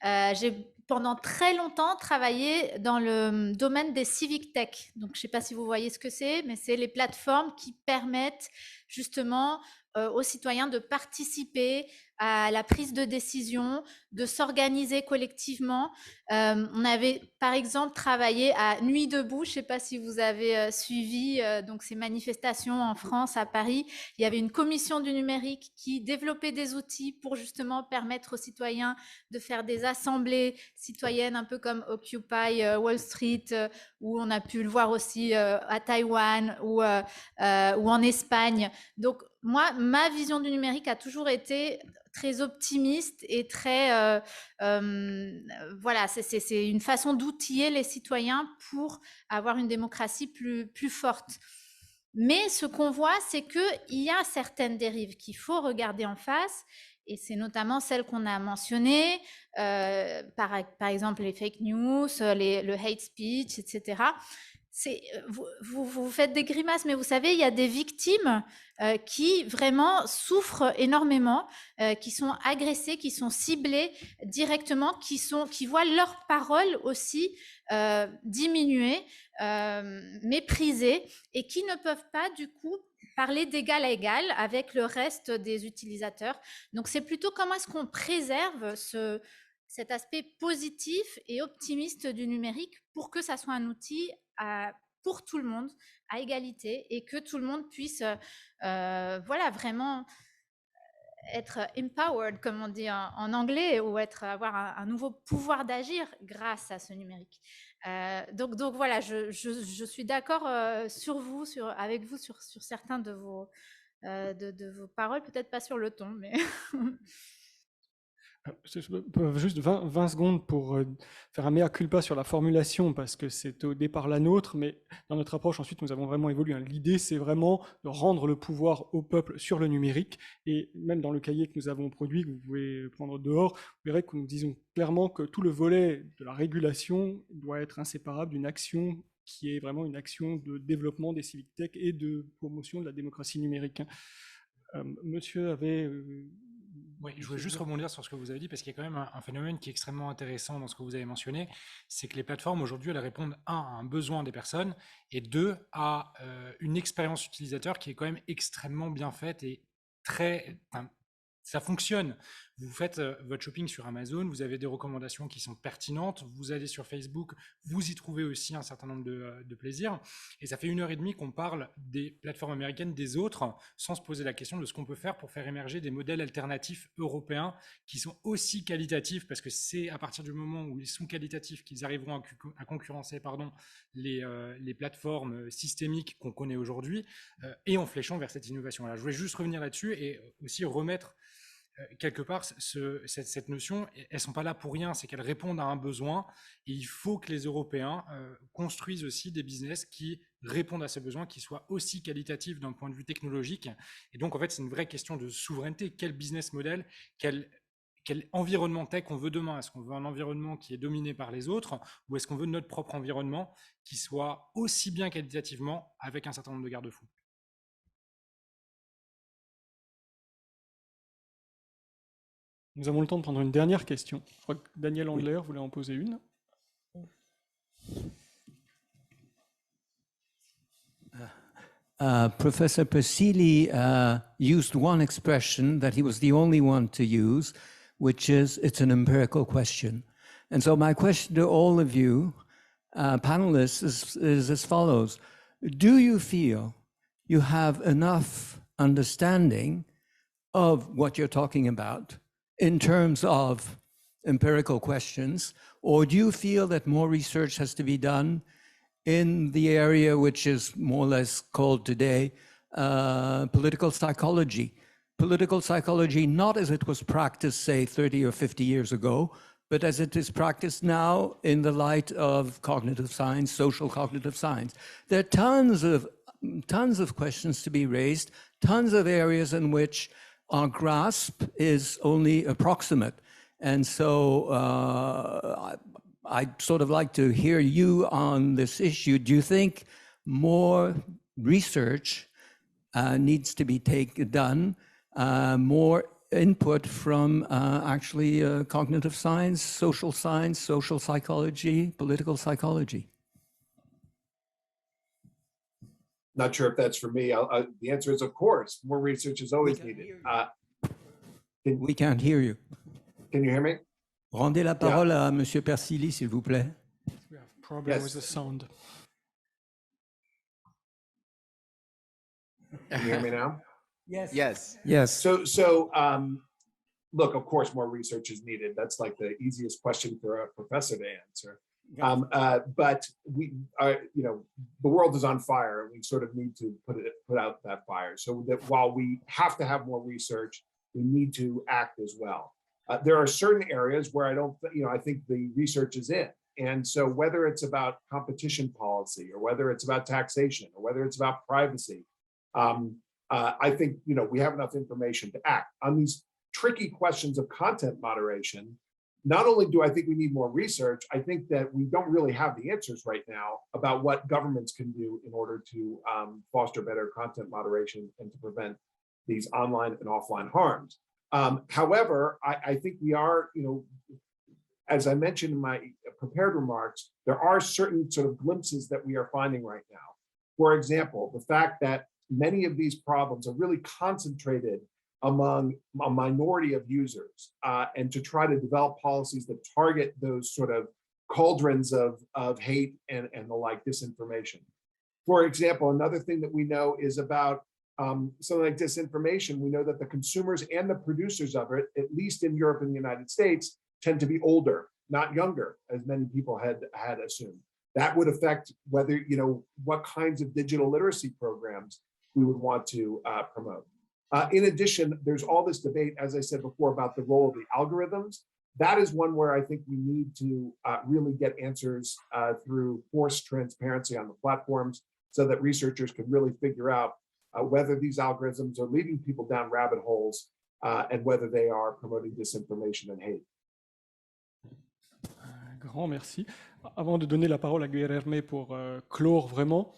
J'ai pendant très longtemps travaillé dans le domaine des civic tech. Donc, je ne sais pas si vous voyez ce que c'est, mais c'est les plateformes qui permettent justement aux citoyens de participer à la prise de décision, de s'organiser collectivement. On avait par exemple travaillé à Nuit debout, je ne sais pas si vous avez suivi donc ces manifestations en France, à Paris. Il y avait une commission du numérique qui développait des outils pour justement permettre aux citoyens de faire des assemblées citoyennes, un peu comme Occupy Wall Street, où on a pu le voir aussi à Taïwan ou en Espagne. Donc moi, ma vision du numérique a toujours été très optimiste et très voilà, c'est une façon d'outiller les citoyens pour avoir une démocratie plus forte. Mais ce qu'on voit, c'est qu'il y a certaines dérives qu'il faut regarder en face, et c'est notamment celles qu'on a mentionnées, par exemple les fake news, le hate speech, etc. Vous faites des grimaces, mais vous savez, il y a des victimes qui vraiment souffrent énormément, qui sont agressées, qui sont ciblées directement, qui voient leurs paroles aussi diminuer, méprisées, et qui ne peuvent pas du coup parler d'égal à égal avec le reste des utilisateurs. Donc c'est plutôt comment est-ce qu'on préserve cet aspect positif et optimiste du numérique pour que ça soit un outil pour tout le monde, à égalité, et que tout le monde puisse voilà, vraiment être empowered, comme on dit en anglais, ou avoir un nouveau pouvoir d'agir grâce à ce numérique. Donc voilà, je suis d'accord avec vous sur certains de vos paroles, peut-être pas sur le ton, mais... Juste 20 secondes pour faire un mea culpa sur la formulation, parce que c'est au départ la nôtre, mais dans notre approche, ensuite, nous avons vraiment évolué. L'idée, c'est vraiment de rendre le pouvoir au peuple sur le numérique, et même dans le cahier que nous avons produit, que vous pouvez prendre dehors, vous verrez que nous disons clairement que tout le volet de la régulation doit être inséparable d'une action qui est vraiment une action de développement des civic tech et de promotion de la démocratie numérique. Monsieur avait... Oui, je voulais juste rebondir sur ce que vous avez dit, parce qu'il y a quand même un phénomène qui est extrêmement intéressant dans ce que vous avez mentionné, c'est que les plateformes aujourd'hui, elles répondent à un besoin des personnes, et deux, à une expérience utilisateur qui est quand même extrêmement bien faite et ça fonctionne. Vous faites votre shopping sur Amazon, vous avez des recommandations qui sont pertinentes, vous allez sur Facebook, vous y trouvez aussi un certain nombre de plaisirs, et ça fait 1h30 qu'on parle des plateformes américaines, des autres, sans se poser la question de ce qu'on peut faire pour faire émerger des modèles alternatifs européens qui sont aussi qualitatifs, parce que c'est à partir du moment où ils sont qualitatifs qu'ils arriveront à concurrencer les plateformes systémiques qu'on connaît aujourd'hui, et en fléchant vers cette innovation. Alors, je voulais juste revenir là-dessus et aussi remettre quelque part, cette notion, elles ne sont pas là pour rien, c'est qu'elles répondent à un besoin, et il faut que les Européens construisent aussi des business qui répondent à ces besoins, qui soient aussi qualitatifs d'un point de vue technologique. Et donc, en fait, c'est une vraie question de souveraineté. Quel business model, quel environnement tech on veut demain? Est-ce qu'on veut un environnement qui est dominé par les autres, ou est-ce qu'on veut notre propre environnement qui soit aussi bien qualitativement, avec un certain nombre de garde-fous? Nous avons le temps de prendre une dernière question. Je crois que Daniel Andler voulait en poser une. Professor Persili used one expression that he was the only one to use, which is it's an empirical question. And so my question to all of you panelists is as follows. Do you feel you have enough understanding of what you're talking about in terms of empirical questions, or do you feel that more research has to be done in the area which is more or less called today political psychology? Political psychology, not as it was practiced, say, 30 or 50 years ago, but as it is practiced now in the light of cognitive science, social cognitive science. There are tons of questions to be raised, tons of areas in which our grasp is only approximate. And so I'd sort of like to hear you on this issue. Do you think more research needs to be done, more input from actually cognitive science, social psychology, political psychology? Not sure if that's for me. The answer is, of course, more research is always needed. We can't hear you. Can you hear me? Rendez la parole à Monsieur Persili, s'il vous plaît. We have a problem with the sound. Can you hear me now? Yes. Yes. Yes. So look, of course, more research is needed. That's like the easiest question for a professor to answer. But we are, the world is on fire, and we sort of need to put out that fire. So that while we have to have more research, we need to act as well. There are certain areas where I think the research is in. And so whether it's about competition policy, or whether it's about taxation, or whether it's about privacy, I think, we have enough information to act on these tricky questions of content moderation. Not only do I think we need more research, I think that we don't really have the answers right now about what governments can do in order to foster better content moderation and to prevent these online and offline harms. However, I think we are, as I mentioned in my prepared remarks, there are certain sort of glimpses that we are finding right now. For example, the fact that many of these problems are really concentrated among a minority of users, and to try to develop policies that target those sort of cauldrons of hate and the like, disinformation. For example, another thing that we know is about something like disinformation. We know that the consumers and the producers of it, at least in Europe and the United States, tend to be older, not younger, as many people had assumed. That would affect whether, what kinds of digital literacy programs we would want to promote. In addition, there's all this debate, as I said before, about the role of the algorithms. That is one where I think we need to really get answers through forced transparency on the platforms, so that researchers can really figure out whether these algorithms are leading people down rabbit holes and whether they are promoting disinformation and hate. Grand merci. Avant de donner la parole à Guilherme pour clore vraiment,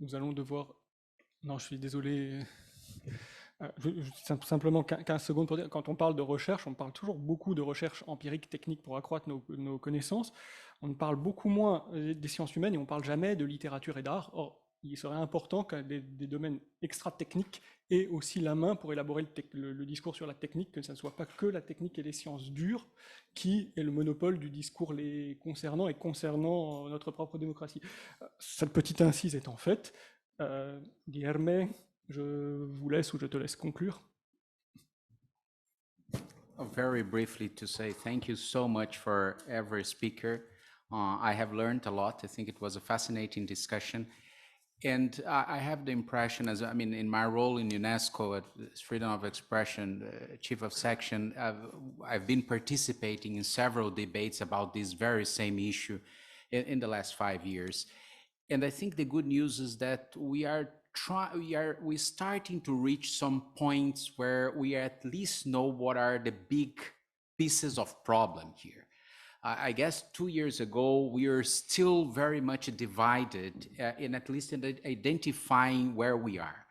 nous allons devoir... Non, je suis désolé. Simplement 15 secondes pour dire, quand on parle de recherche, on parle toujours beaucoup de recherche empirique, technique pour accroître nos connaissances. On parle beaucoup moins des sciences humaines et on ne parle jamais de littérature et d'art. Or, il serait important que des domaines extra-techniques aient aussi la main pour élaborer le discours sur la technique, que ce ne soit pas que la technique et les sciences dures qui est le monopole du discours les concernant et concernant notre propre démocratie. Cette petite incise étant faite, Guilherme, je vous laisse ou je te laisse conclure. Very briefly to say thank you so much for every speaker. I have learned a lot. I think it was a fascinating discussion. And I have the impression, in my role in UNESCO as Freedom of Expression, Chief of Section, I've been participating in several debates about this very same issue in the last 5 years. And I think the good news is that we're starting to reach some points where we at least know what are the big pieces of problem here. I guess 2 years ago, we are still very much divided in at least in identifying where we are.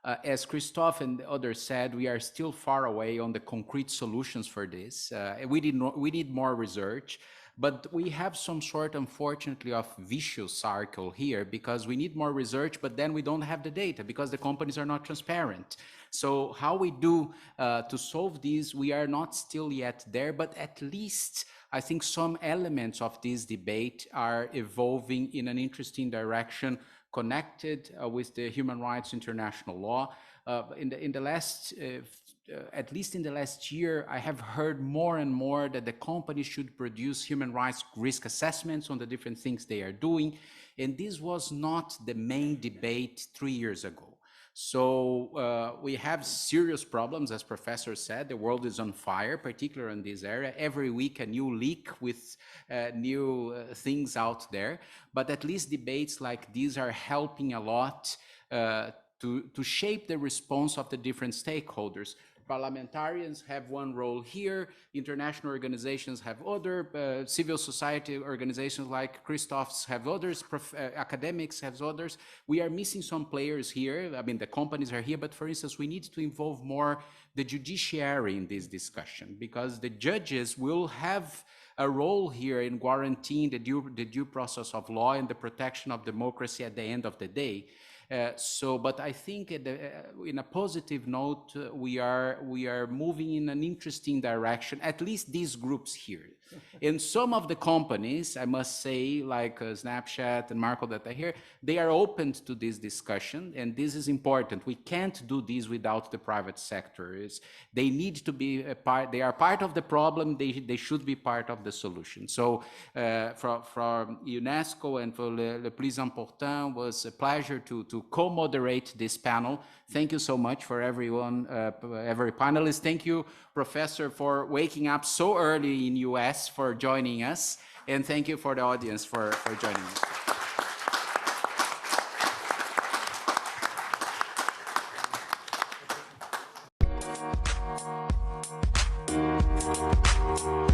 As Christophe and the others said, we are still far away on the concrete solutions for this. We need more research, but we have some sort, unfortunately, of vicious cycle here because we need more research, but then we don't have the data because the companies are not transparent. So how we do to solve this, we are not still yet there, but at least I think some elements of this debate are evolving in an interesting direction, connected with the human rights international law. In the last, at least in the last year, I have heard more and more that the company should produce human rights risk assessments on the different things they are doing. And this was not the main debate 3 years ago. So we have serious problems, as Professor said. The world is on fire, particularly in this area. Every week a new leak with new things out there. But at least debates like these are helping a lot to shape the response of the different stakeholders. Parliamentarians have one role here, international organizations have other, civil society organizations like Christophe's have others, academics have others. We are missing some players here. I mean, the companies are here, but for instance, we need to involve more the judiciary in this discussion because the judges will have a role here in guaranteeing the due process of law and the protection of democracy at the end of the day. But I think in a positive note, we are moving in an interesting direction, at least these groups here. And some of the companies, I must say, like Snapchat and Marco that are here, they are open to this discussion, and this is important. We can't do this without the private sector. They need to be a part, they are part of the problem, they should be part of the solution. So from UNESCO and for Le Plus Important, was a pleasure to co-moderate this panel. Thank you so much for everyone, every panelist. Thank you, Professor, for waking up so early in US for joining us. And thank you for the audience for joining us.